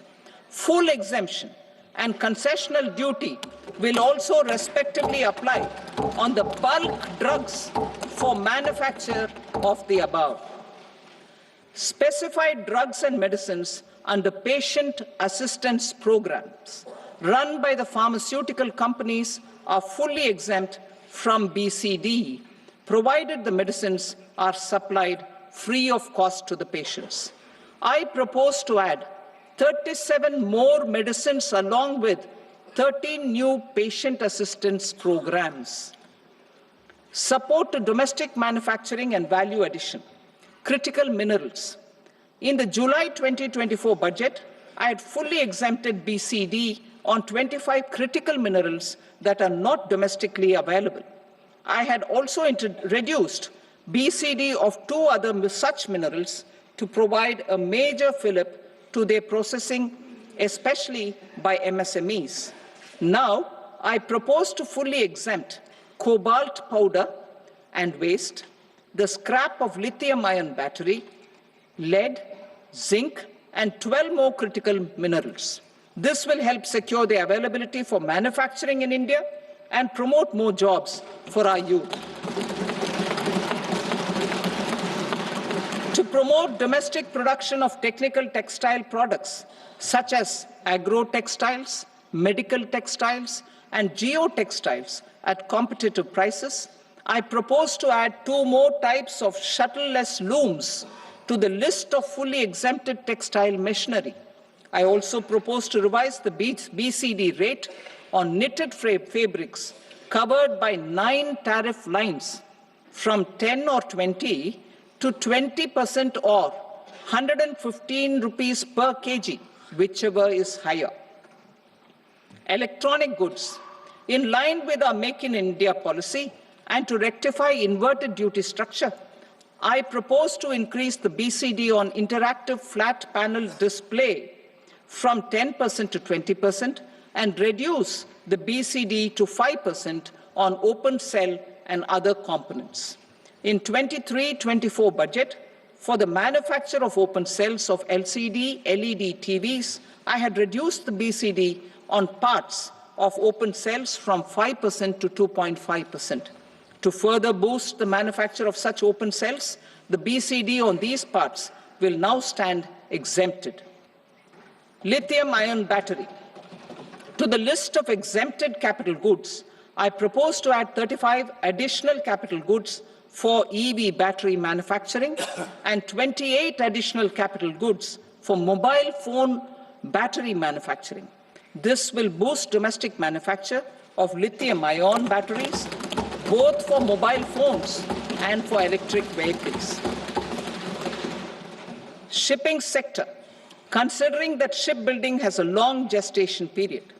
Full exemption and concessional duty will also respectively apply on the bulk drugs for manufacture of the above. Specified drugs and medicines under patient assistance programs run by the pharmaceutical companies are fully exempt from BCD, provided the medicines are supplied free of cost to the patients. I propose to add 37 more medicines along with 13 new patient assistance programs. Support to domestic manufacturing and value addition. Critical minerals. In the July 2024 budget, I had fully exempted BCD on 25 critical minerals that are not domestically available. I had also reduced BCD of 2 other such minerals to provide a major fillip to their processing, especially by MSMEs. Now, I propose to fully exempt cobalt powder and waste, the scrap of lithium-ion battery, lead, zinc, and 12 more critical minerals. This will help secure the availability for manufacturing in India and promote more jobs for our youth. To promote domestic production of technical textile products such as agro-textiles, medical textiles, and geotextiles at competitive prices, I propose to add 2 more types of shuttle-less looms to the list of fully exempted textile machinery. I also propose to revise the BCD rate on knitted fabrics covered by 9 tariff lines from 10 or 20 to 20% or 115 rupees per kg, whichever is higher. Electronic goods. In line with our Make in India policy and to rectify inverted duty structure, I propose to increase the BCD on interactive flat panel display from 10% to 20% and reduce the BCD to 5% on open cell and other components. In 23-24 budget, for the manufacture of open cells of LCD, LED TVs, I had reduced the BCD on parts of open cells from 5% to 2.5%. To further boost the manufacture of such open cells, the BCD on these parts will now stand exempted. Lithium-ion battery. To the list of exempted capital goods, I propose to add 35 additional capital goods for EV battery manufacturing and 28 additional capital goods for mobile phone battery manufacturing. This will boost domestic manufacture of lithium-ion batteries, both for mobile phones and for electric vehicles. Shipping sector. Considering that shipbuilding has a long gestation period,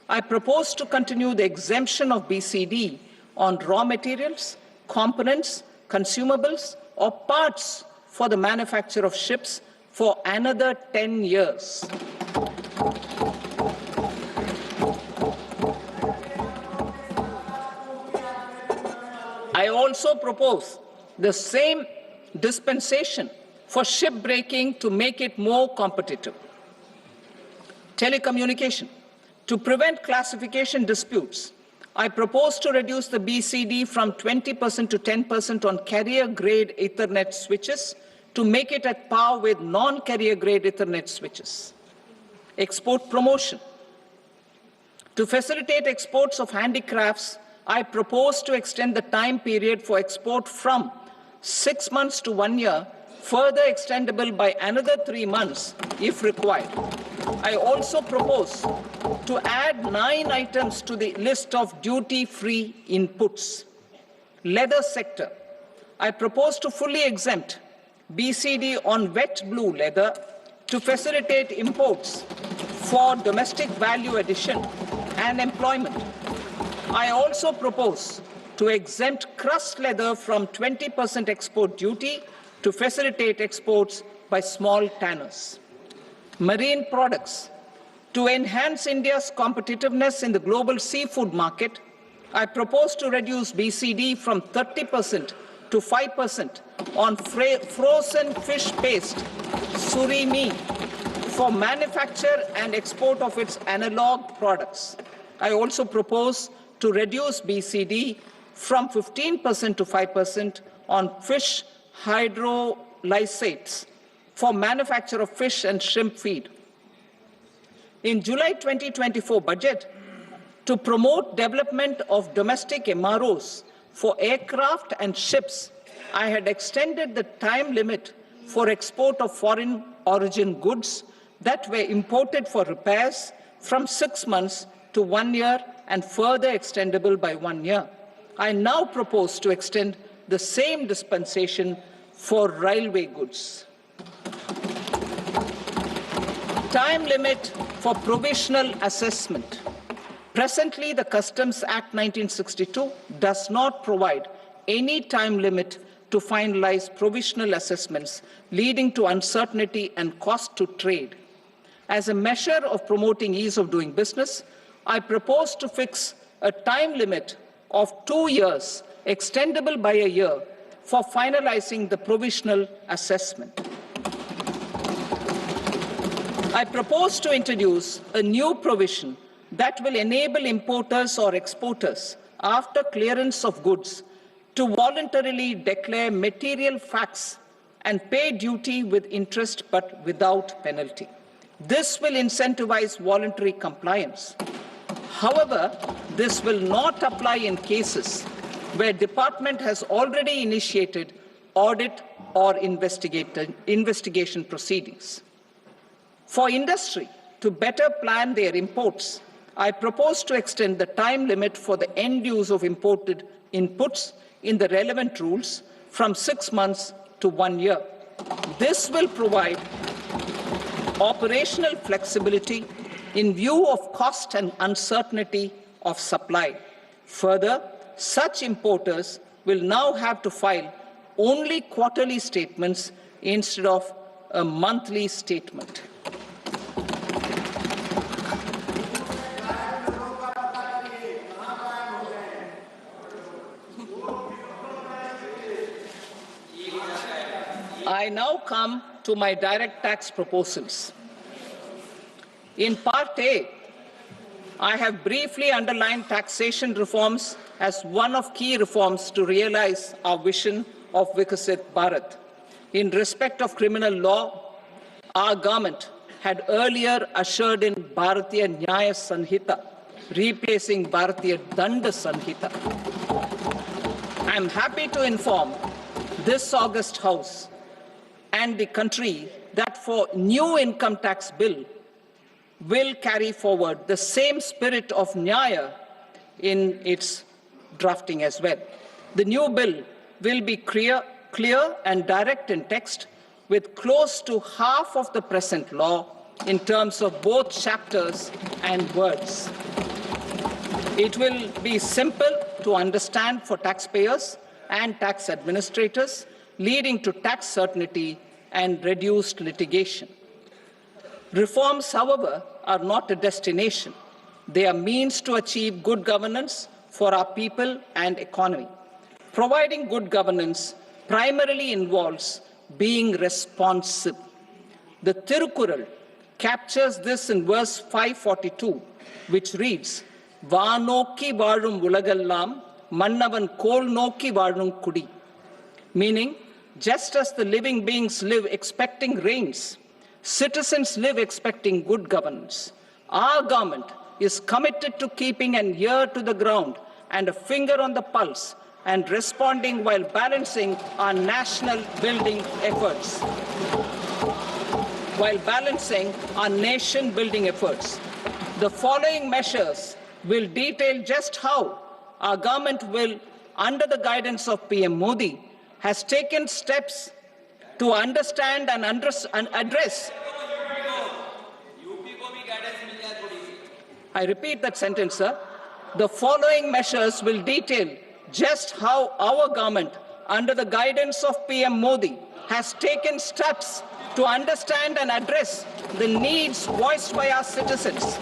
I propose to continue the exemption of BCD on raw materials, components, consumables, or parts for the manufacture of ships for another 10 years. I also propose the same dispensation for shipbreaking to make it more competitive. Telecommunication. To prevent classification disputes, I propose to reduce the BCD from 20% to 10% on carrier-grade Ethernet switches to make it at par with non-carrier-grade Ethernet switches. Export promotion. To facilitate exports of handicrafts I propose to extend the time period for export from 6 months to 1 year, further extendable by another 3 months if required. I also propose to add 9 items to the list of duty-free inputs. Leather sector. I propose to fully exempt BCD on wet blue leather to facilitate imports for domestic value addition and employment. I also propose to exempt crust leather from 20% export duty to facilitate exports by small tanners. Marine products. To enhance India's competitiveness in the global seafood market, I propose to reduce BCD from 30% to 5% on frozen fish paste, surimi, for manufacture and export of its analog products. I also propose to reduce BCD from 15% to 5% on fish hydrolysates for manufacture of fish and shrimp feed. In July 2024 budget, to promote development of domestic MROs for aircraft and ships, I had extended the time limit for export of foreign origin goods that were imported for repairs from 6 months to 1 year and further extendable by 1 year. I now propose to extend the same dispensation for railway goods. Time limit for provisional assessment. Presently, the Customs Act 1962 does not provide any time limit to finalize provisional assessments, leading to uncertainty and cost to trade. As a measure of promoting ease of doing business, I propose to fix a time limit of 2 years, extendable by a year, for finalizing the provisional assessment. I propose to introduce a new provision that will enable importers or exporters, after clearance of goods, to voluntarily declare material facts and pay duty with interest but without penalty. This will incentivize voluntary compliance. However, this will not apply in cases where department has already initiated audit or investigation proceedings. For industry to better plan their imports, I propose to extend the time limit for the end use of imported inputs in the relevant rules from 6 months to 1 year. This will provide operational flexibility in view of cost and uncertainty of supply. Further, such importers will now have to file only quarterly statements instead of a monthly statement. I now come to my direct tax proposals. In Part A, I have briefly underlined taxation reforms as one of key reforms to realize our vision of Vikasit Bharat. In respect of criminal law, our government had earlier ushered in Bharatiya Nyaya Sanhita, replacing Bharatiya Danda Sanhita. I am happy to inform this august House and the country that for new income tax bill will carry forward the same spirit of Nyaya in its drafting as well. The new bill will be clear and direct in text, with close to half of the present law in terms of both chapters and words. It will be simple to understand for taxpayers and tax administrators, leading to tax certainty and reduced litigation. Reforms, however, are not a destination. They are means to achieve good governance for our people and economy. Providing good governance primarily involves being responsive. The Tirukkural captures this in verse 542, which reads, "Vaanokki vaazhum ulagallam, mannavan kol nokki vaazhum kudi," meaning, just as the living beings live expecting rains, citizens live expecting good governance. Our government is committed to keeping an ear to the ground and a finger on the pulse and responding while balancing our national building efforts. The following measures will detail just how our government will, under the guidance of PM Modi, has taken steps to understand and address. I repeat that sentence, sir. The following measures will detail just how our government, under the guidance of PM Modi, has taken steps to understand and address the needs voiced by our citizens.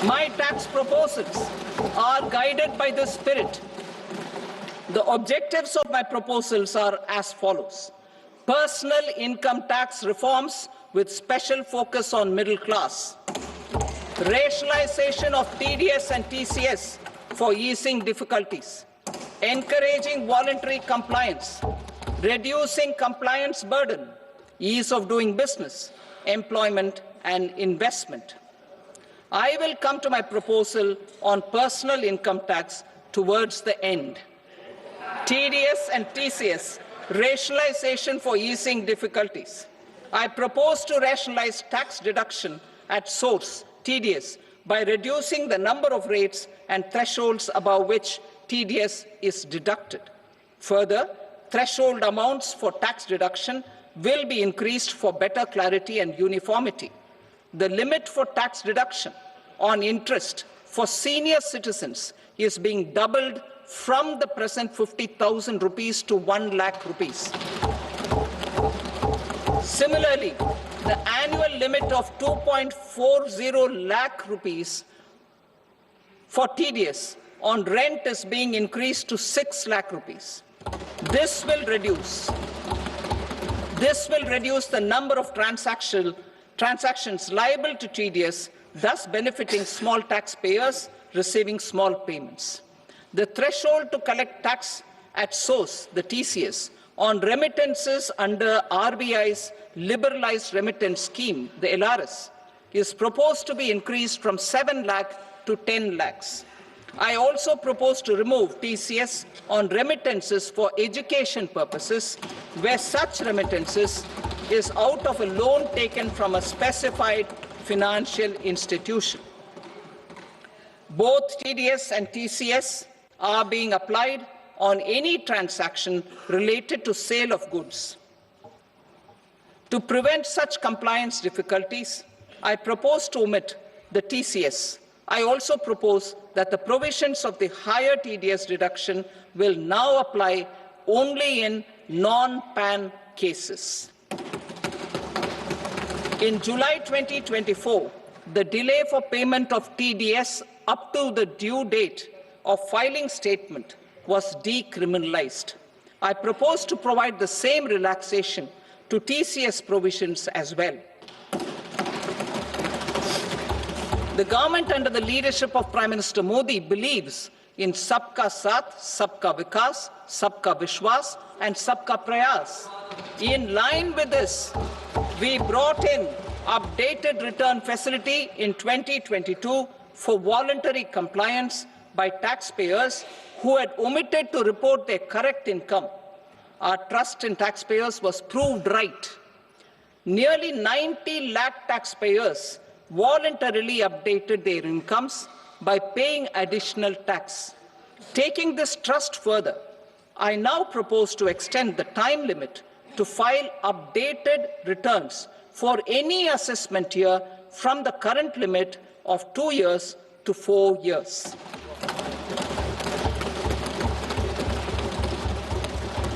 My tax proposals are guided by this spirit. The objectives of my proposals are as follows. Personal income tax reforms with special focus on middle class. Rationalization of TDS and TCS for easing difficulties. Encouraging voluntary compliance. Reducing compliance burden. Ease of doing business, employment and investment. I will come to my proposal on personal income tax towards the end. TDS and TCS, rationalization for easing difficulties. I propose to rationalize tax deduction at source, TDS, by reducing the number of rates and thresholds above which TDS is deducted. Further, threshold amounts for tax deduction will be increased for better clarity and uniformity. The limit for tax deduction on interest for senior citizens is being doubled from the present 50,000 rupees to 1 lakh rupees. Similarly, the annual limit of 2.40 lakh rupees for TDS on rent is being increased to 6 lakh rupees. This will reduce the number of transactions liable to TDS, thus benefiting small taxpayers receiving small payments. The threshold to collect tax at source, the TCS, on remittances under RBI's liberalized remittance scheme, the LRS, is proposed to be increased from 7 lakh to 10 lakhs. I also propose to remove TCS on remittances for education purposes, where such remittances is out of a loan taken from a specified financial institution. Both TDS and TCS are being applied on any transaction related to sale of goods. To prevent such compliance difficulties, I propose to omit the TCS. I also propose that the provisions of the higher TDS deduction will now apply only in non-PAN cases. In July 2024, the delay for payment of TDS up to the due date of filing statement was decriminalized. I propose to provide the same relaxation to TCS provisions as well. The government under the leadership of Prime Minister Modi believes in Sabka Saath, Sabka Vikas, Sabka Vishwas and Sabka Prayas. In line with this, we brought in updated return facility in 2022 for voluntary compliance by taxpayers who had omitted to report their correct income. Our trust in taxpayers was proved right. Nearly 90 lakh taxpayers voluntarily updated their incomes by paying additional tax. Taking this trust further, I now propose to extend the time limit to file updated returns for any assessment year from the current limit of 2 years to 4 years.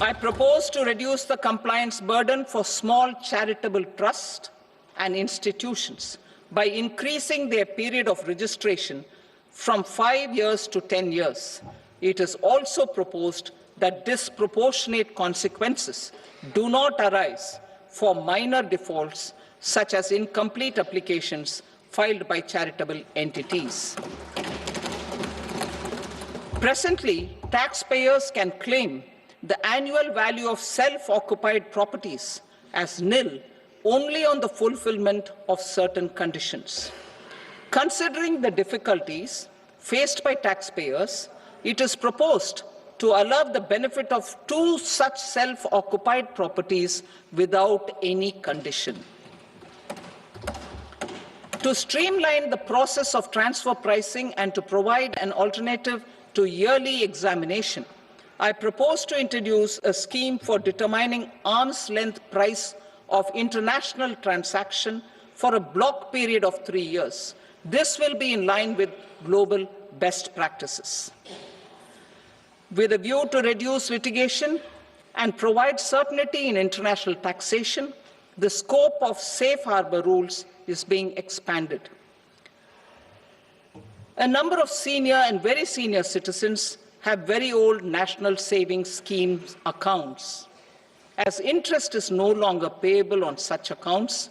I propose to reduce the compliance burden for small charitable trusts and institutions by increasing their period of registration from 5 years to 10 years. It is also proposed that disproportionate consequences do not arise for minor defaults, such as incomplete applications filed by charitable entities. Presently, taxpayers can claim the annual value of self-occupied properties as nil only on the fulfillment of certain conditions. Considering the difficulties faced by taxpayers, it is proposed to allow the benefit of 2 such self-occupied properties without any condition. To streamline the process of transfer pricing and to provide an alternative to yearly examination, I propose to introduce a scheme for determining arm's length price of international transaction for a block period of 3 years. This will be in line with global best practices. With a view to reduce litigation and provide certainty in international taxation, the scope of safe harbor rules is being expanded. A number of senior and very senior citizens have very old national savings schemes accounts. As interest is no longer payable on such accounts,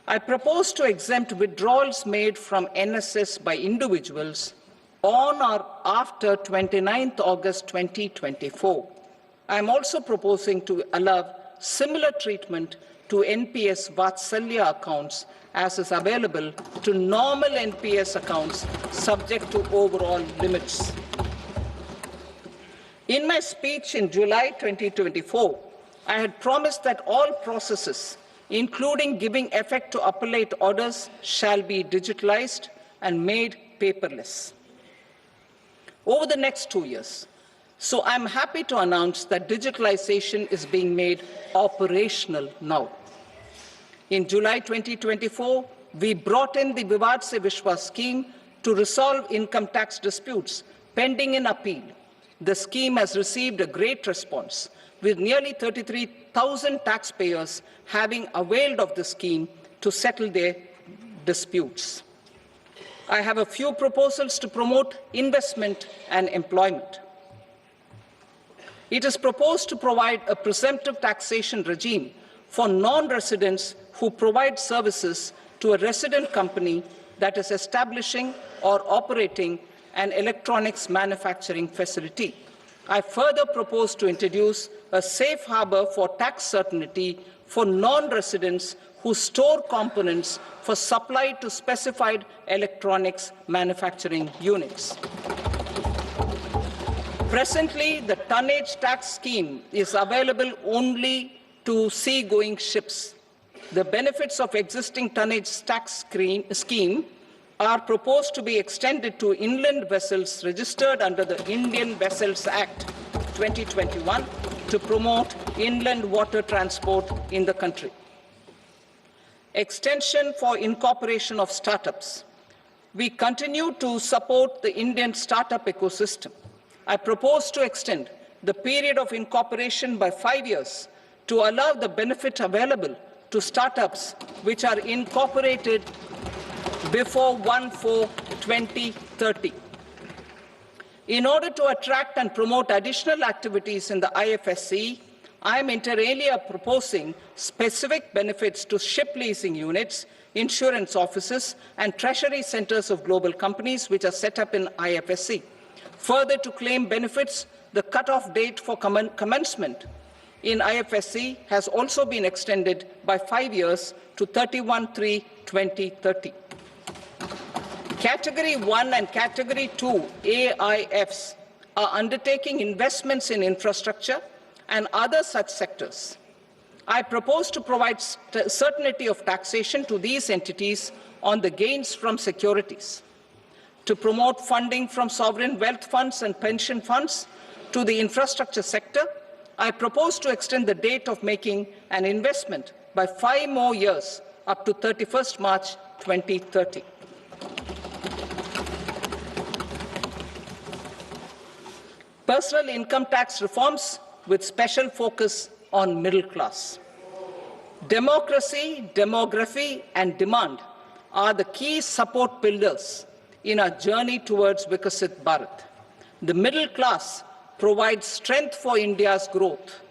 I propose to exempt withdrawals made from NSS by individuals on or after 29th August 2024. I am also proposing to allow similar treatment to NPS Vatsalya accounts as is available to normal NPS accounts subject to overall limits. In my speech in July 2024, I had promised that all processes, including giving effect to appellate orders, shall be digitalized and made paperless over the next 2 years. So I'm happy to announce that digitalization is being made operational now. In July 2024, we brought in the Vivad Se Vishwas scheme to resolve income tax disputes pending in appeal. The scheme has received a great response, with nearly 33,000 taxpayers having availed of the scheme to settle their disputes. I have a few proposals to promote investment and employment. It is proposed to provide a presumptive taxation regime for non-residents who provide services to a resident company that is establishing or operating an electronics manufacturing facility. I further propose to introduce a safe harbor for tax certainty for non-residents who store components for supply to specified electronics manufacturing units. Presently, the tonnage tax scheme is available only to sea-going ships. The benefits of existing tonnage tax scheme are proposed to be extended to inland vessels registered under the Indian Vessels Act 2021 to promote inland water transport in the country. Extension for incorporation of startups. We continue to support the Indian startup ecosystem. I propose to extend the period of incorporation by 5 years to allow the benefit available to startups which are incorporated before 1/4/2030. In order to attract and promote additional activities in the IFSC, I am inter alia proposing specific benefits to ship leasing units, insurance offices, and treasury centers of global companies which are set up in IFSC. Further, to claim benefits, the cut-off date for commencement in IFSC has also been extended by 5 years to 31/3/2030. Category 1 and Category 2 AIFs are undertaking investments in infrastructure and other such sectors. I propose to provide certainty of taxation to these entities on the gains from securities, to promote funding from sovereign wealth funds and pension funds to the infrastructure sector. I propose to extend the date of making an investment by 5 more years up to 31st March 2030. Personal income tax reforms with special focus on middle class. Democracy, demography, and demand are the key support pillars in our journey towards Vikasit Bharat. The middle class provides strength for India's growth.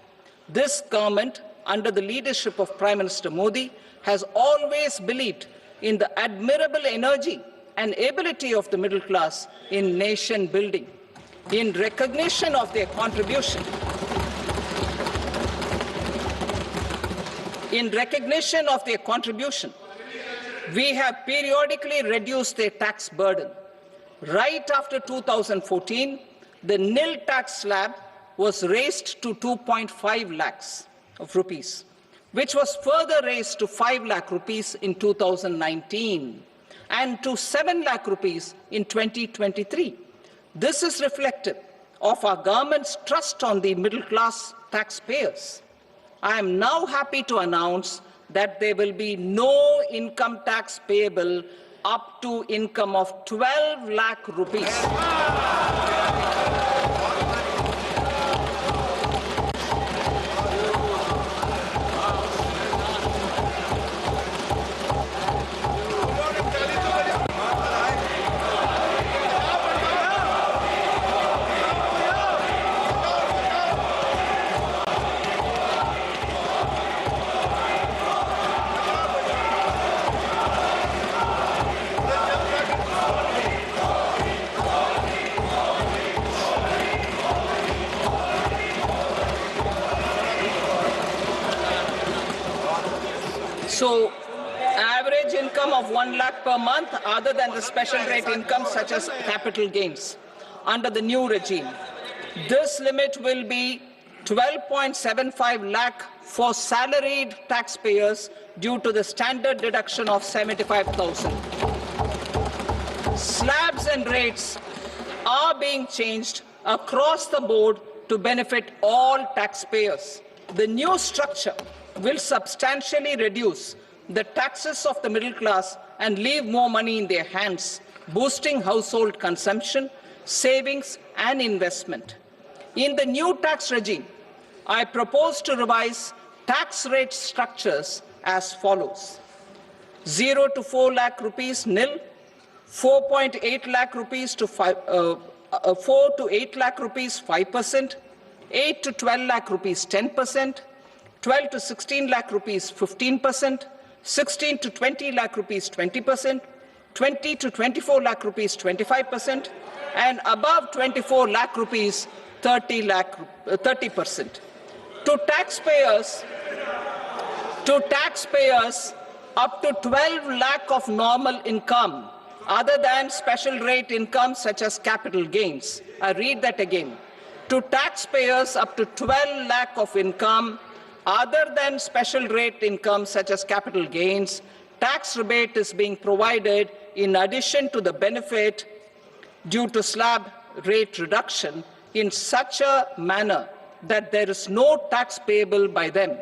This government, under the leadership of Prime Minister Modi, has always believed in the admirable energy and ability of the middle class in nation building. In recognition of their contribution, we have periodically reduced their tax burden. Right after 2014, the nil tax slab was raised to 2.5 lakhs of rupees, which was further raised to 5 lakh rupees in 2019 and to 7 lakh rupees in 2023. This is reflective of our government's trust on the middle-class taxpayers. I am now happy to announce that there will be no income tax payable up to income of 12 lakh rupees. So, average income of 1 lakh per month other than the special rate income such as capital gains under the new regime. This limit will be 12.75 lakh for salaried taxpayers due to the standard deduction of 75,000. Slabs and rates are being changed across the board to benefit all taxpayers. The new structure will substantially reduce the taxes of the middle class and leave more money in their hands, boosting household consumption, savings and investment. In the new tax regime, I propose to revise tax rate structures as follows: 0 to 4 lakh rupees nil, 4.8 lakh rupees to 4 to 8 lakh rupees 5%, 8 to 12 lakh rupees 10%, 12 to 16 lakh rupees 15%, 16 to 20 lakh rupees 20%, 20 to 24 lakh rupees 25%, and above 24 lakh rupees 30%. To taxpayers up to 12 lakh of normal income other than special rate income such as capital gains. I read that again. To taxpayers up to 12 lakh of income other than special rate income such as capital gains, tax rebate is being provided in addition to the benefit due to slab rate reduction in such a manner that there is no tax payable by them.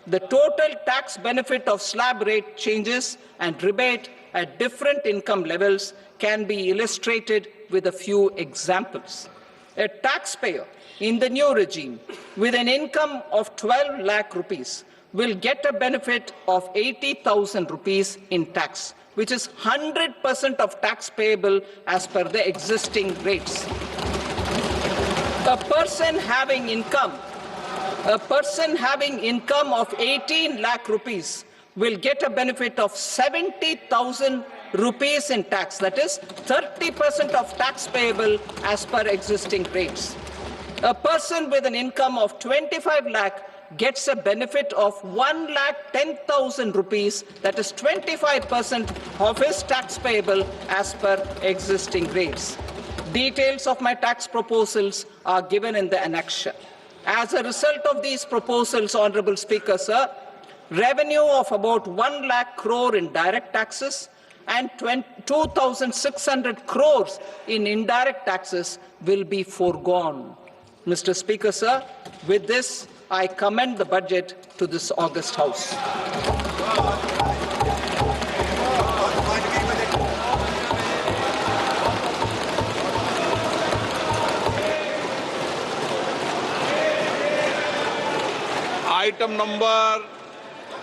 The total tax benefit of slab rate changes and rebate at different income levels can be illustrated with a few examples. A taxpayer in the new regime with an income of 12 lakh rupees will get a benefit of 80,000 rupees in tax, which is 100% of tax payable as per the existing rates. A person having income of 18 lakh rupees will get a benefit of 70,000 rupees in tax, that is 30% of tax payable as per existing rates. A person with an income of 25 lakh gets a benefit of 1,10,000 rupees, that is 25% of his tax payable as per existing rates. Details of my tax proposals are given in the annexure. As a result of these proposals, Honorable Speaker, sir, revenue of about 1 lakh crore in direct taxes and 2,600 crores in indirect taxes will be foregone. Mr. Speaker, sir, with this, I commend the budget to this august House. Item number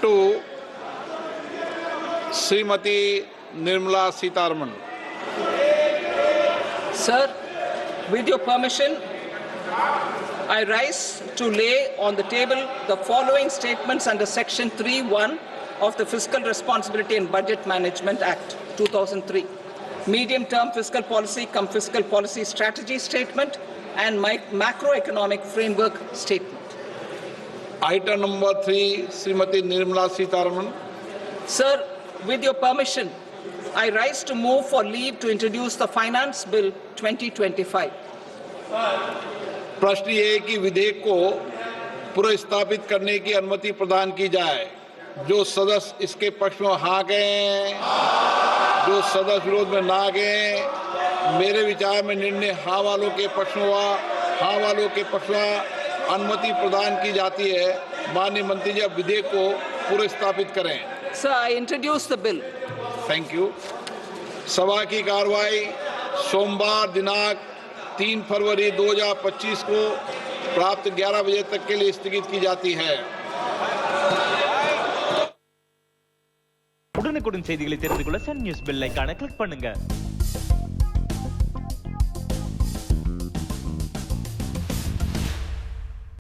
2, Srimati Nirmala Sitharaman. Sir, with your permission, I rise to lay on the table the following statements under Section 3(1) of the Fiscal Responsibility and Budget Management Act, 2003. Medium-term fiscal policy cum fiscal policy strategy statement and macroeconomic framework statement. Item number 3, Srimati Nirmala Sitharaman. Sir, with your permission, I rise to move for leave to introduce the Finance Bill 2025. प्रश्न ये है कि विधेयक को पुनर्स्थापित करने की अनुमति प्रदान की जाए। जो सदस्य इसके पक्ष में हाँ गए, जो सदस्य विरोध में ना गए, मेरे विचार में निर्णय हाँ वालों के पक्ष में हुआ। हाँ वालों के पक्ष में अनुमति प्रदान की जाती है। माननीय मंत्री जी, अब विधेयक को पुनर्स्थापित करें। Sir, I introduce the bill. Thank you. सभा की कार्रवाई सोमवार दिनांक 3 फरवरी 2025 को प्राप्त 11 बजे तक के लिए स्थगित की जाती है। உடனுக்குடன் செய்திகளை தெரிந்து கொள்ள சன் நியூஸ் பெல் ஐகானை கிளிக் பண்ணுங்க।